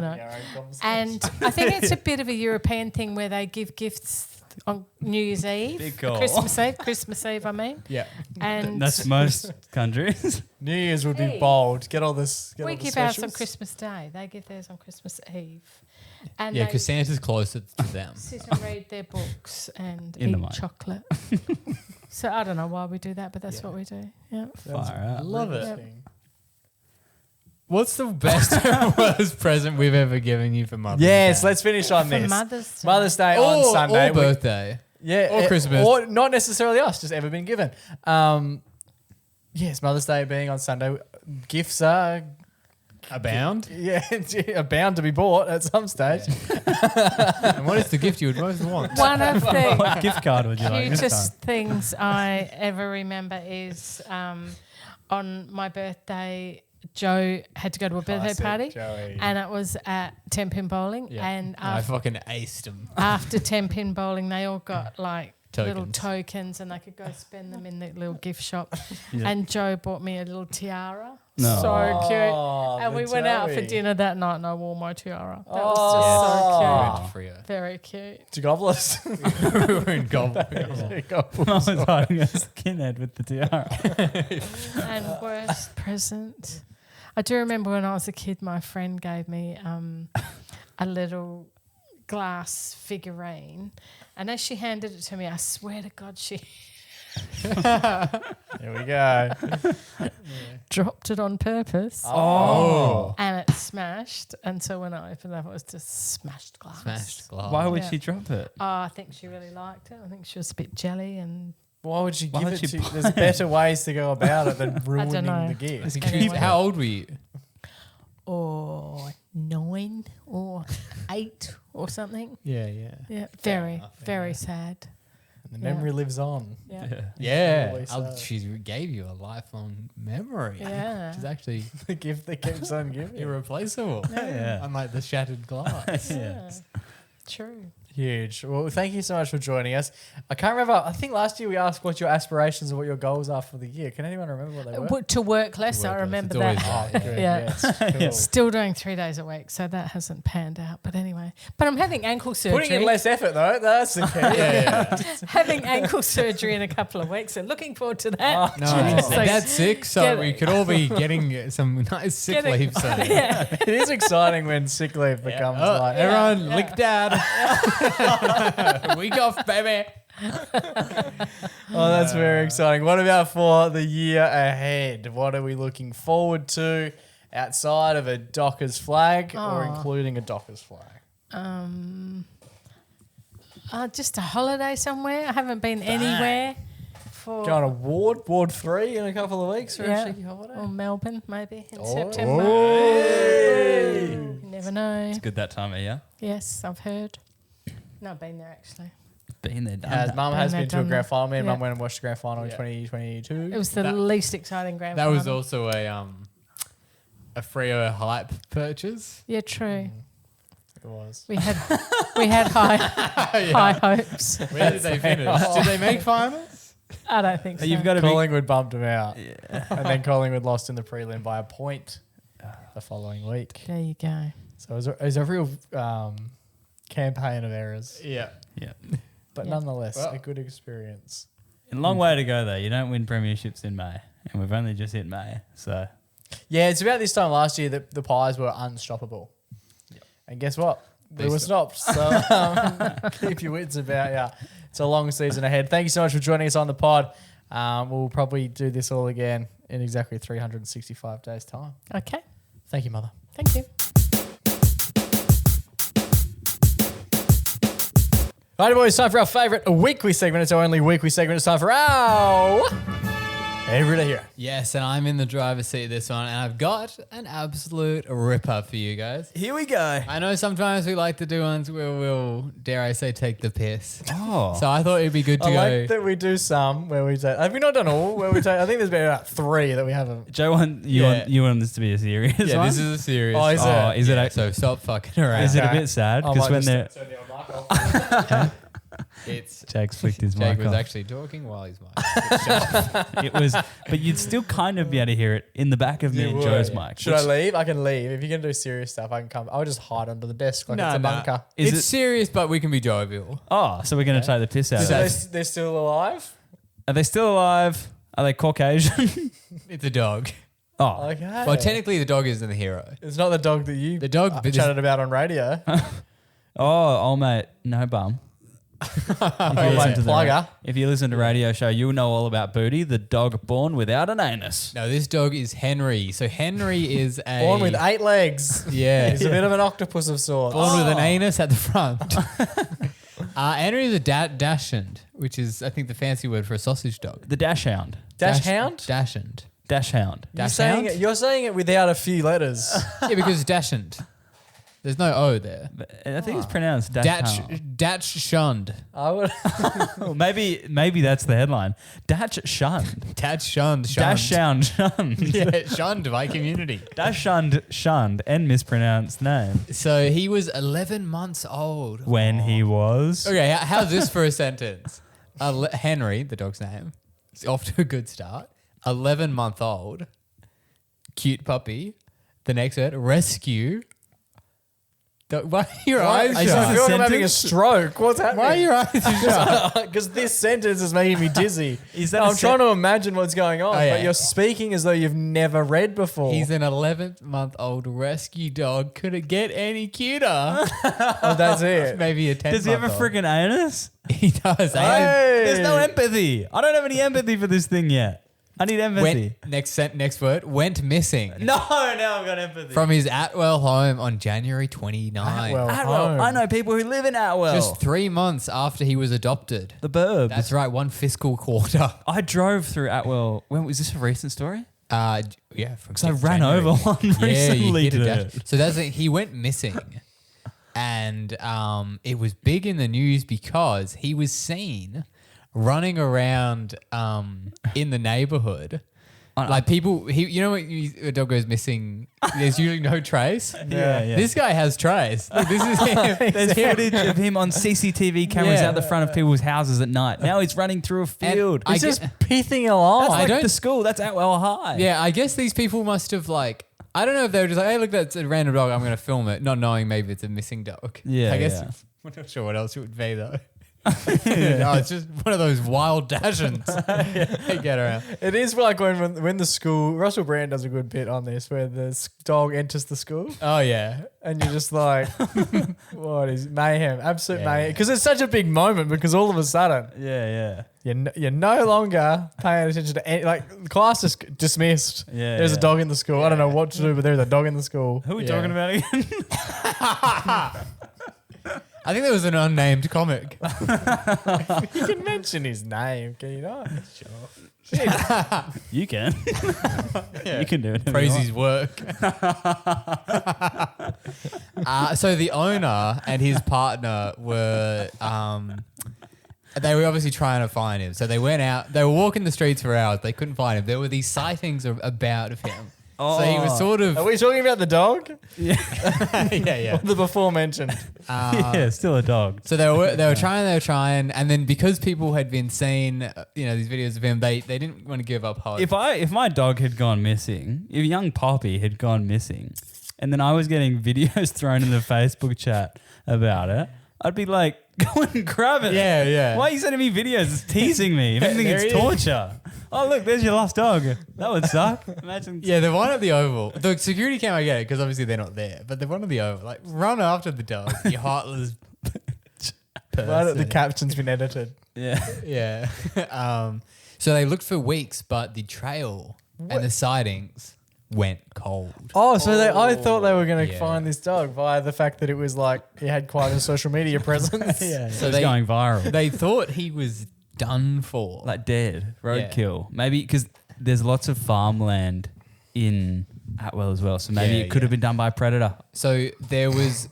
And I think it's a bit of a European thing where they give gifts on New Year's Eve, Big call. Christmas Eve, I mean. Yeah. And That's most countries. New Year's would be Hey. bold. Get all this. Get we all the give ours on specials. Christmas Day. They give theirs on Christmas Eve. And Yeah, they because Santa's closer to them. sit and read their books and In the eat mic. chocolate. So I don't know why we do that, but that's what we do. Yeah. Far out. Love it. Interesting. What's the best or worst present we've ever given you for Mother's Yes, Day? let's finish on For this. Mother's Day. Mother's Day on Sunday. Or birthday. Yeah, Or Christmas. or not necessarily us, just ever been given. Yes, Mother's Day being on Sunday, gifts are Abound. are bound to be bought at some stage. And what is the gift you would most want? One of the What gift card would you like this cutest time? things I ever remember is on my birthday, Joe had to go to a birthday Classic party, Joey. and it was at 10 pin bowling. Yeah. And I after, fucking aced him. after 10 pin bowling, they all got like little Tokens. tokens, and they could go spend them in the little gift shop. Yeah. And Joe bought me a little tiara. No. So cute. Oh, And the we went out for Joey. dinner that night, and I wore my tiara. That was Oh. just so Went cute. Freo. Very cute. To gobblers. We were in gold. I was hiding a skinhead with the tiara. And worst present. I do remember when I was a kid, my friend gave me a little glass figurine, and as she handed it to me, I swear to God, she Here we go. dropped it on purpose, Oh. and it smashed. And so when I opened it up, it was just smashed glass. Smashed glass. Why would Yeah. she drop it? Oh, I think she really liked it. I think she was a bit jelly, and Why would she Why give would it she to you? There's better ways to go about it than ruining know. the gift. It's Anyway. cute. How old were you? or 9 or 8 or something. Yeah, yeah. Yeah, Fair very, enough, very yeah. sad. And the memory lives on. Yeah. Yeah. Always so. She gave you a lifelong memory. Yeah. Which is actually The gift that keeps on giving. irreplaceable. Yeah. Unlike the shattered glass. Yeah. True. Huge. Well, thank you so much for joining us. I can't remember. I think last year we asked what your aspirations and what your goals are for the year. Can anyone remember what they were? To work less, To work I less. remember It's always that. that. Oh, good. Yeah. Yes. Cool. Still doing 3 days a week, so that hasn't panned out. But anyway, but I'm having ankle surgery. Putting in less effort though. That's the key. Yeah. having ankle surgery in a couple of weeks, and looking forward to that. No, Jeez. no, that's sick. So Get we it. could all be getting some nice sick Getting- leave soon. Yeah. It is exciting when sick leave becomes Oh, like everyone, lick dad. Week off, baby. Oh, that's very exciting. What about for the year ahead? What are we looking forward to outside of a Dockers flag or Oh. including a Dockers flag? Just a holiday somewhere. I haven't been anywhere for. Going to Ward 3 in a couple of weeks for Yeah. a cheeky holiday? Or Melbourne, maybe in Oh. September. Hey. You never know. It's good that time of year. Yes, I've heard. No, I've been there actually. Been there, done Has that. Mum has Been there, been to a done grand that. final. Me and Yeah. Mum went and watched the grand final in Yeah. 2022. It was the That- least exciting grand That final. was also a Freo hype purchase. Yeah, true. It was. We had high hopes. Where did they finish? Did they make finals? I don't think so. You've got to be. Collingwood bumped them out. And then Collingwood lost in the prelim by a point the following week. There you go. So it was a real campaign of errors. Yeah. Yeah. But Yeah. nonetheless, Well- a good experience. A long way to go though. You don't win premierships in May, and we've only just hit May. So Yeah, it's about this time last year that the Pies were unstoppable. And guess what? They They were stopped. So keep your wits about you. It's a long season ahead. Thank you so much for joining us on the pod. We'll probably do this all again in exactly 365 days' time. Okay. Thank you, Mother. Thank you. Righty, boys, time for our favourite weekly segment. It's our only weekly segment. It's time for our Everyday Hero. Yes, and I'm in the driver's seat of this one, and I've got an absolute ripper for you guys. here we go. I know sometimes we like to do ones where we'll, dare I say, take the piss. Oh, So I thought it'd be good to I go. like that we do some where we take. Have we not done all? Where we take. I think there's been about 3 that we haven't. Joe, want this to be a serious yeah, one? this is a serious. Oh, is one. it? Oh, is it? Yeah, a- so stop fucking around. Is it a Okay. bit sad? I Because might when just they're turn the mic off. It's Jake's flicked his Jake mic was off. actually talking while he's mic. It was, but you'd still kind of be able to hear it in the back of me You and would. Joe's mic. Should I leave? I can leave. If you're gonna do serious stuff, I can come. I'll just hide under the desk like it's a bunker. Is It's it- serious, but we can be jovial. Oh, so we're going to take the piss out So of it. they're still alive. Are they still alive? Are they Caucasian? It's a dog. Oh, Okay. Well, technically, the dog isn't the hero. it's not the dog that you The dog, chatted about on radio. oh, mate, no bum. Oh, listen mate, to the plugger. If you listen to radio show, you'll know all about Booty, the dog born without an anus. No, this dog is Henry. So Henry is a Born with 8 legs. Yeah, He's a bit of an octopus of sorts. born with an anus at the front. Henry is a dachshund, which is I think the fancy word for a sausage dog. The dash hound. Dash hound? Dachshund. Dash hound. You're Dash saying, hound? you're saying it without a few letters. Yeah, because dachshund. There's no O there. But I think it's pronounced Datch shunned. I would. maybe that's the headline. Dash shunned. Datch shunned. Dash shunned. Shunned. Yeah, shunned by community. Dash shunned and mispronounced name. So he was 11 months old. When he was. Okay, how's this for a sentence? Henry, the dog's name, is off to a good start. 11-month-old, cute puppy. The next word, rescue. Why are your eyes I shut? feel like I'm having a stroke. What's happening? Why are your eyes shut? Because this sentence is making me dizzy. Is that I'm trying to imagine what's going on, Oh, yeah. but you're speaking as though you've never read before. He's an 11-month-old rescue dog. Could it get any cuter? Oh, that's it. Maybe a 10. Does he have a freaking anus? He does. Hey. There's no empathy. I don't have any empathy for this thing yet. I need empathy. Next word, went missing. No, now I've got empathy. From his Atwell home on January 29. Atwell. Atwell. home. I know people who live in Atwell. Just 3 months after he was adopted. the burbs. That's right, one fiscal quarter. I drove through Atwell. When was this a recent story? Yeah, Because I ran over one recently. you hit a dude. dash. So that's it. He went missing, and it was big in the news because he was seen running around in the neighborhood. Like people, you know when a dog goes missing, there's usually no trace. Yeah. This guy has trace. Look, this is him. There's footage of him on CCTV cameras Yeah. out the front of people's houses at night. Now he's running through a field. I He's get- just pithing along. That's I like don't- the school. That's Atwell High. Yeah, I guess these people must have like. I don't know if they were just like, hey, look, that's a random dog. I'm going to film it, not knowing maybe it's a missing dog. Yeah, I guess yeah. I'm not sure what else it would be though. No, it's just one of those wild dashings they get around. It is like when the school, Russell Brand does a good bit on this where the dog enters the school Oh yeah, and you're just like, what is mayhem? Absolute Yeah. mayhem. Because it's such a big moment because all of a sudden Yeah. you're no longer paying attention to any, like class is dismissed. Yeah, There's yeah. a dog in the school. I don't know what to do, but there's a dog in the school. Who are we Yeah. talking about again? I think there was an unnamed comic. You can mention his name, can you not? You can. You can do it. Praise his work. So the owner and his partner were. They were obviously trying to find him. So they went out. They were walking the streets for hours. They couldn't find him. There were these sightings about of him. So he was sort of. Are we talking about the dog? yeah. The before mentioned. Yeah, still a dog. So they were trying, and then because people had been seeing, these videos of him, they didn't want to give up hope. If my dog had gone missing, if young Poppy had gone missing, and then I was getting videos thrown in the Facebook chat about it, I'd be like, go and grab it. Yeah. Why are you sending me videos? It's teasing me. If anything, There it's he is. torture. Oh, look, there's your lost dog. That would suck. Imagine. Yeah, the one at the Oval. The security cam, I get it because obviously they're not there. But the one at the Oval, like, run after the dog, you heartless person. Right, the caption's been edited. Yeah. Yeah. So they looked for weeks, but the trail and the sightings went cold. Oh, so I thought they were going to Yeah. find this dog via the fact that it was like he had quite a social media presence. Yeah. So So it's they- going viral. They thought he was done for. Like dead, roadkill. Maybe because there's lots of farmland in Atwell as well. So maybe Yeah, it could have been done by a predator. So there was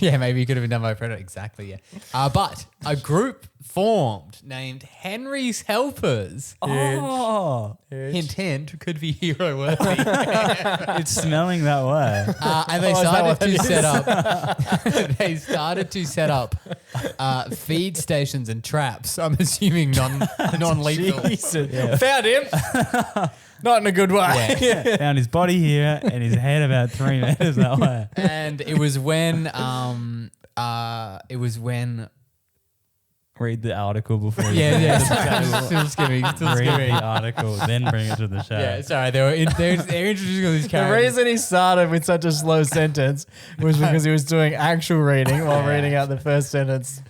maybe it could have been done by a predator. Exactly, yeah. But a group formed named Henry's Helpers. Oh, Hint, hint, could be hero worthy. it's smelling that way. And they Oh, is that started what to it set up. They started to set up feed stations and traps. I'm assuming non-lethal. Jesus. Found him. Not in a good way. Yeah. Found his body here and his head about 3 meters that way. And it was when Read the article before you yeah. Still skimming. read the article, then bring it to the show. Yeah, sorry. They're introducing all these The characters. reason he started with such a slow sentence was because he was doing actual reading while reading out the first sentence.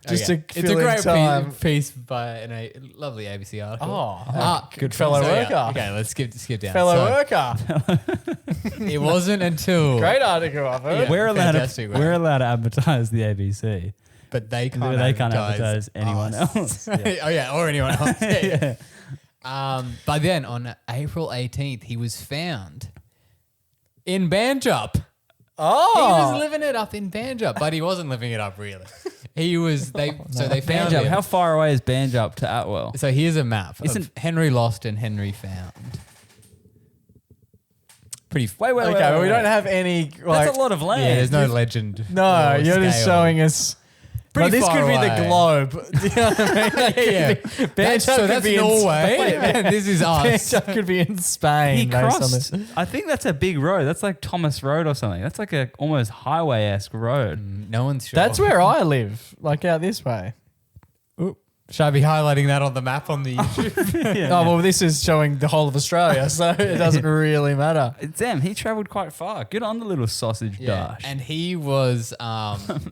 Just to It's a fill in great time. piece by a lovely ABC article. Oh, good fellow worker. Okay, let's skip down. Fellow So, worker. It wasn't until Great article, I've heard. Yeah. We're Fantastic, right? allowed to advertise the ABC. but they can't. They can't advertise anyone us. else. Yeah. Oh yeah, or anyone else. Yeah. By then, on April 18th, he was found in Banjup. He was Oh, living it up in Banjup, but he wasn't living it up really. He was they found Banjup. him. How far away is Banjup to Atwell? So here's a map Isn't- of Henry lost and Henry found. Pretty Wait, okay, but we don't have any. Like, That's a lot of land. Yeah, there's no legend. No, or you're just scale. showing us. Pretty Well, this far could be away. the globe. Do you know what I mean? Like, Yeah, Banjup so could that's be in Norway. Spain. and this is us. Banjup could be in Spain. He based on crossed. this. I think that's a big road. That's like Thomas Road or something. That's like a almost highway-esque road. No one's sure. That's where I live, like out this way. Should I be highlighting that on the map on the YouTube? Oh, well, this is showing the whole of Australia, so it doesn't really matter. Damn, he travelled quite far. Good on the little sausage dash. And he was,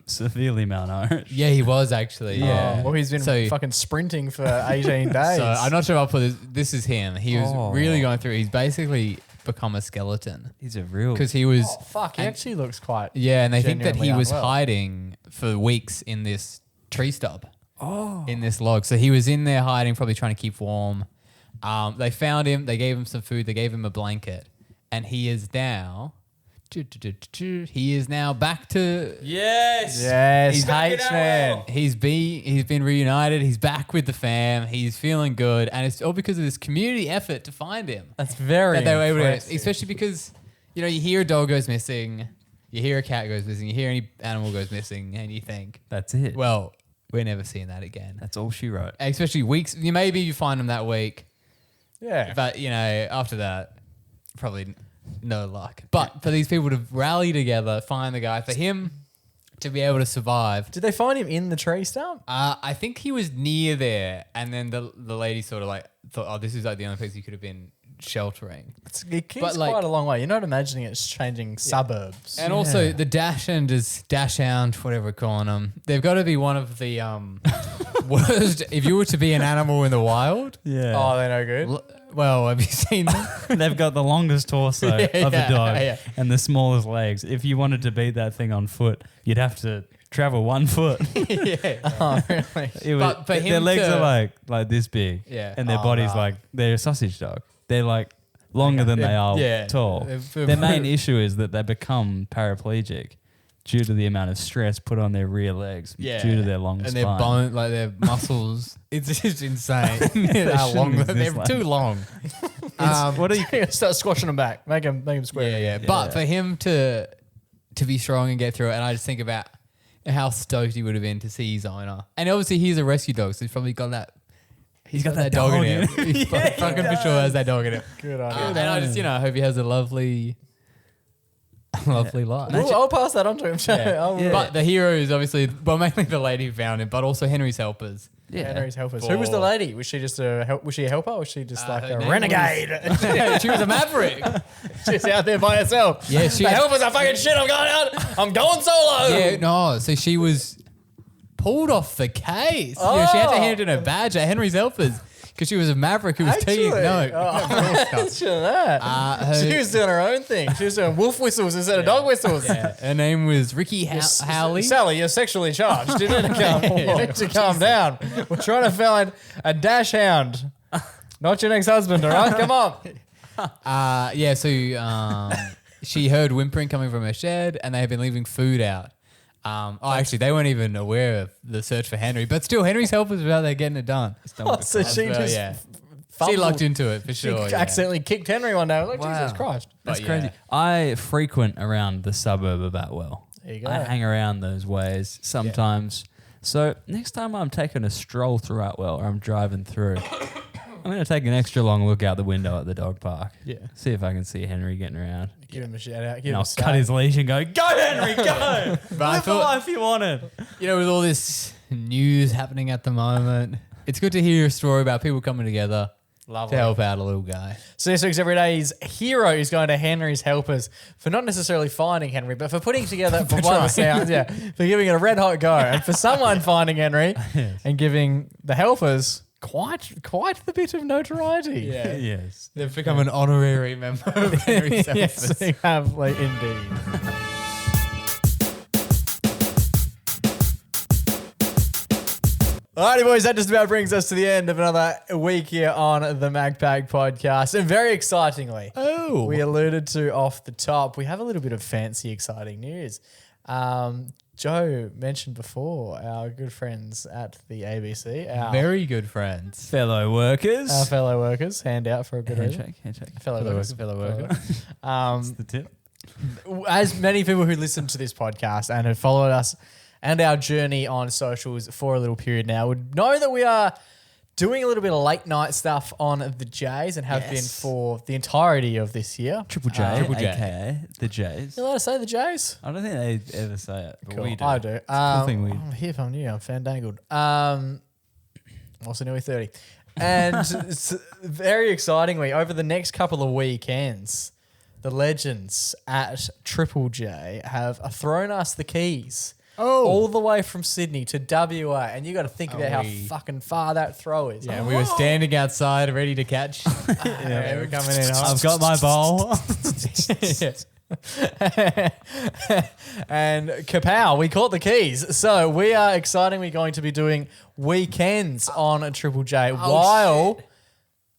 Severely malnourished. yeah, he was actually. Yeah. Oh, well, he's been So- fucking sprinting for 18 days. So I'm not sure if I'll put this. This is him. He was Oh. really going through. He's basically become a skeleton He's a real. because he was. Oh, fuck, he and- actually looks quite. Yeah, and they think that he genuinely was unwell. hiding for weeks in this tree stub. In this log. So he was in there hiding, probably trying to keep warm. They found him. They gave him some food. They gave him a blanket. And he is now... He is now back to... Yes. Yes, He's back in H man. He's been reunited. He's back with the fam. He's feeling good. And it's all because of this community effort to find him. That's very That they were able to, impressive. especially because, you know, you hear a dog goes missing, you hear a cat goes missing, you hear any animal goes missing, and you think, That's it. well, we're never seeing that again. That's all she wrote. Especially weeks, maybe you find them that week, Yeah. but, you know, after that, probably no luck. But for these people to rally together, find the guy, for him to be able to survive, Did they find him in the tree stump? I think he was near there, and then the lady sort of like thought, oh, this is like the only place he could have been sheltering. It keeps But, like- quite a long way. You're not imagining it's changing suburbs. And also the dash hound, whatever we're calling them, they've got to be one of the worst. If you were to be an animal in the wild, Yeah. Oh, they're no good. well, have you seen them? They've got the longest torso of a dog yeah. and the smallest legs. If you wanted to beat that thing on foot, you'd have to travel 1 foot. yeah. Oh, really? It was, But for their him legs to- are like this big. Yeah. And their Oh, body's right. like, they're a sausage dog. They're like longer than they are Yeah. tall. They're- Their main issue is that they become paraplegic due to the amount of stress put on their rear legs Yeah. due to their long and spine. their bone, like their muscles. It's just insane. How shouldn't long exist they're like too long. What are you? Start squashing them back. Make them square. Yeah. But for him to be strong and get through it, and I just think about how stoked he would have been to see his owner. And obviously he's a rescue dog, so he's probably got that. He's got that dog in him. He fucking for sure has that dog in him. Good on And I just, I hope he has a lovely life. I'll pass that on to him. Yeah. But the hero is obviously, well, mainly the lady who found him, but also Henry's helpers. Henry's helpers. Who was the lady? Was she just was she a helper or was she just like her a name renegade? She was a maverick. She's out there by herself. Yeah, she The helpers are fucking shit. I'm going out. I'm going solo. Yeah, no. So she was pulled off the case. Yeah, she had to hand in her badge at Henry's helpers because she was a maverick who was teeing. Actually? No, Oh, shit of that. her- She was doing her own thing. She was doing wolf whistles instead of dog whistles. yeah, her name was Ricky Howley. Sally, you're sexually charged. You need to calm down. We're trying to find a dash hound. Not your next husband, all right? Come on. Yeah, so she heard whimpering coming from her shed, and they had been leaving food out. Actually, they weren't even aware of the search for Henry, but still, Henry's helpers were out there getting it done. Oh, so she Well, just yeah. She fumbled. lucked into it for She sure. yeah. accidentally kicked Henry one day. I was like, Wow. Jesus Christ. That's But crazy. yeah. I frequent around the suburb of Atwell. There you go. I hang around those ways sometimes. So next time I'm taking a stroll through Atwell or I'm driving through, I'm going to take an extra long look out the window at the dog park. Yeah. See if I can see Henry getting around. Give him a shout out. Give And him I'll a cut his leash and go, go Henry, go! I Live the thought- life you wanted. You know, with all this news happening at the moment, it's good to hear a story about people coming together to help out a little guy. So this week's Everyday's hero is going to Henry's helpers for not necessarily finding Henry, but for putting together, for one of the sounds, for giving it a red hot go. And for someone finding Henry and giving the helpers quite the bit of notoriety. Yeah. Yes. They've become an honorary member of Henry's Yes, helpers. they have, like, indeed. Alrighty, boys, that just about brings us to the end of another week here on the MacPack podcast. And very excitingly, we alluded to off the top, we have a little bit of fancy, exciting news. Joe mentioned before our good friends at the ABC, our Very good friends. Fellow workers. fellow workers, hand out for a good reason. Handshake. Fellow workers. That's the tip. As many people who listen to this podcast and have followed us and our journey on socials for a little period now would know that we are doing a little bit of late night stuff on the Jays and have been for the entirety of this year. Triple J, Triple J. aka the Jays. You allowed to say the Jays? I don't think they ever say it, but we do. I do. It's a cool thing we. I'm hip, I'm new, I'm fandangled. Also nearly 30. And very excitingly, over the next couple of weekends, the legends at Triple J have thrown us the keys. All the way from Sydney to WA. And you got to think about how fucking far that throw is. Yeah, we were standing outside ready to catch. Yeah, we're coming in hot. I've got my bowl. And kapow, we caught the keys. So we are excitingly going to be doing weekends on a Triple J while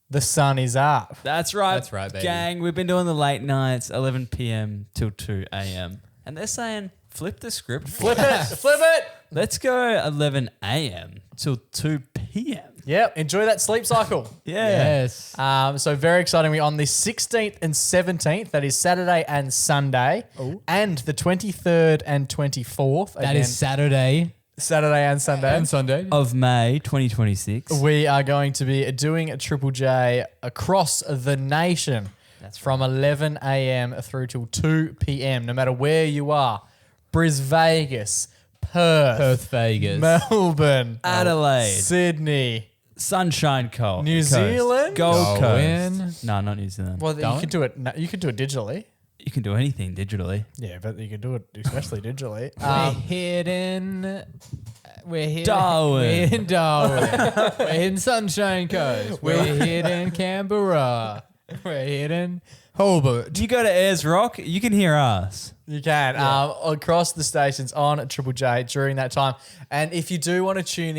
the sun is up. That's right. That's right, baby. Gang, we've been doing the late nights, 11 p.m. till 2 a.m. And they're saying, flip the script. Flip it. Let's go 11 a.m. till 2 p.m. Yep, enjoy that sleep cycle. Yeah. Yes. So very excitingly on the 16th and 17th, that is Saturday and Sunday, and the 23rd and 24th. That is Saturday Saturday and Sunday. and Sunday. Of May 2026. We are going to be doing a Triple J across the nation. That's from 11 a.m. through till 2 p.m. No matter where you are, Vegas, Perth, Vegas. Melbourne, Adelaide. Sydney, Sunshine Coast. New Zealand? Gold Darwin. Coast. No, not New Zealand. Well, you Darwin? can do it. You can do it digitally. You can do anything digitally. Yeah, but you can do it especially digitally. We're here. Darwin. We're in Darwin. We're in Sunshine Coast. We're here in Canberra. We're here in Hobart. You go to Ayers Rock, you can hear us. You can across the stations on Triple J during that time. And if you do want to tune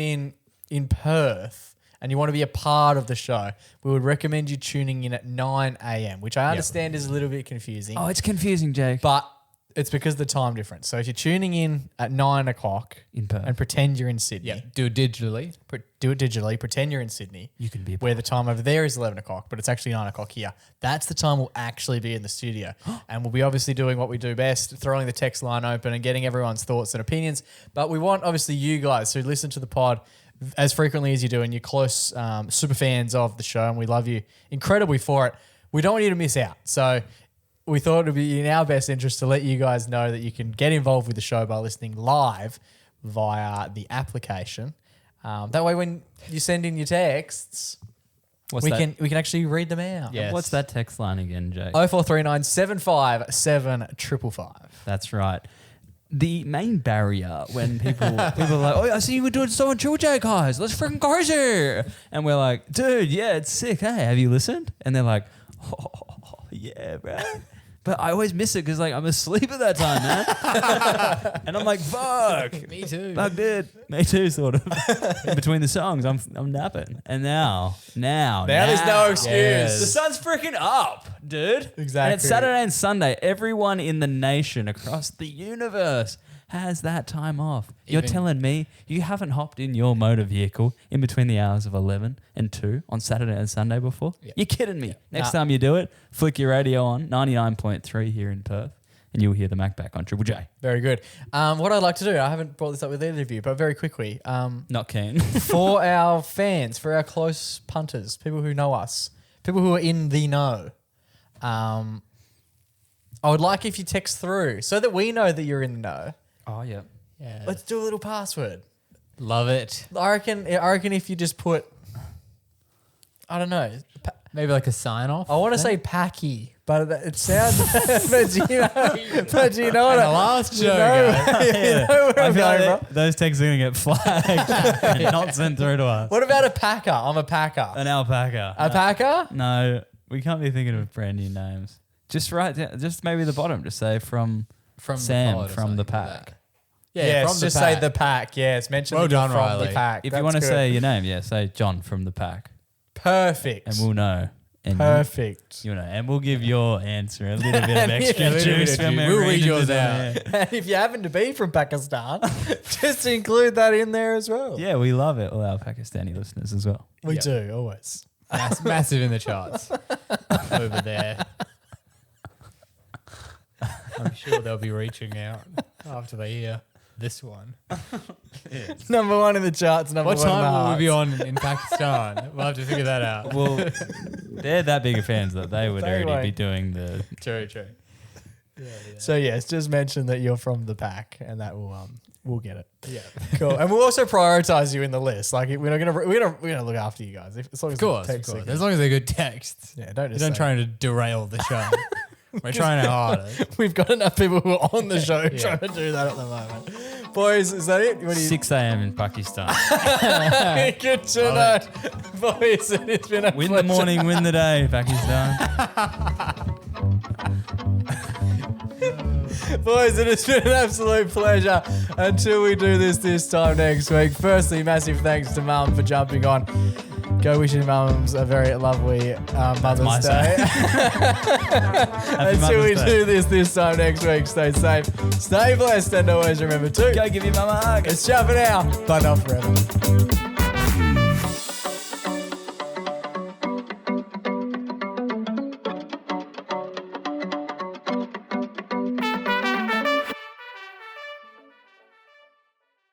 in Perth and you want to be a part of the show, we would recommend you tuning in at 9 a.m., which I understand is a little bit confusing. Oh, it's confusing, Jake. But it's because of the time difference. So if you're tuning in at 9 o'clock In Perth. and pretend you're in Sydney, Yeah, do it digitally. do it digitally, pretend you're in Sydney, You can be a where the time over there is 11 o'clock, but it's actually 9 o'clock here. That's the time we'll actually be in the studio. And we'll be obviously doing what we do best, throwing the text line open and getting everyone's thoughts and opinions. But we want, obviously, you guys who listen to the pod as frequently as you do and you're close super fans of the show, and we love you incredibly for it. We don't want you to miss out. So we thought it would be in our best interest to let you guys know that you can get involved with the show by listening live via the application. That way, when you send in your texts, we can actually read them out. Yes. What's that text line again, Jake? 0439 757 555. That's right. The main barrier when people are like, oh, I see you were doing so on Triple J, guys. Let's freaking crazy. And we're like, dude, yeah, it's sick. Hey, have you listened? And they're like, oh, yeah, bro. But I always miss it because like I'm asleep at that time, man. And I'm like, fuck. Me too. Fuck, dude. Me too, sort of. In between the songs, I'm napping. And now There's no excuse. Yes. the sun's freaking up, dude. Exactly. And it's Saturday and Sunday. Everyone in the nation across the universe has that time off. You're Even- telling me you haven't hopped in your motor vehicle in between the hours of 11 and 2 on Saturday and Sunday before? Yeah. You're kidding me. Next Nah. time you do it, flick your radio on 99.3 here in Perth and you'll hear the MacPack on Triple J. Very good. What I'd like to do, I haven't brought this up with either of you, but very quickly, Not keen. for our fans, for our close punters, people who know us, people who are in the know, I would like if you text through so that we know that you're in the know. Oh, yeah. Yeah. Let's do a little password. Love it. I reckon if you just put, I don't know, Maybe like a sign off. I want to say packy, but it sounds, but you know what? the last you show, know, guys. you know where I I'm feel going like from. those texts are going to get flagged and not sent through to us. What about a packer? I'm a packer. An alpaca. A packer? No, we can't be thinking of brand new names. Just write down, just maybe the bottom, just say from From Sam the pod or from the something like pack. that. Yeah, from the just pack. say the pack. Yes, mention Well that you're done, from Riley. the pack. If That's you want to good. say your name, say John from the pack, perfect, and we'll know. And perfect. you know, and we'll give your answer a little bit of extra a little bit juice of when juice. we're We'll read reading yours it on out. air. And if you happen to be from Pakistan, just include that in there as well. Yeah, we love it. All our Pakistani listeners as well. We Yep. do always. Massive in the charts over there. I'm sure they'll be reaching out after they hear this one. Number one in the charts. Number What one in the time will we be hearts. on in Pakistan? We'll have to figure that out. Well, they're that big of fans that they would They already be won't. doing the. True. So yes, just mention that you're from the pack, and that will we'll get it. Yeah. Cool. And we'll also prioritize you in the list. Like we're gonna look after you guys. As long as Of course. the texts are good. As long as they're good texts. Yeah, don't We just don't say- try to derail the show. We're trying our hardest. We've got enough people who are on the show Yeah. trying to do that at the moment. Boys, is that it? What do you 6 a.m. in Pakistan. Good to know. Boys, it's been a Win the pleasure. morning, win the day, Pakistan. Boys, it has been an absolute pleasure. Until we do this time next week. Firstly, massive thanks to Mum for jumping on. Go wishing mums a very lovely Mother's my Day. Happy Until we Mother's Day. do this time next week, stay safe, stay blessed, and always remember to Go give your mama a hug. it's ciao for now, but not forever.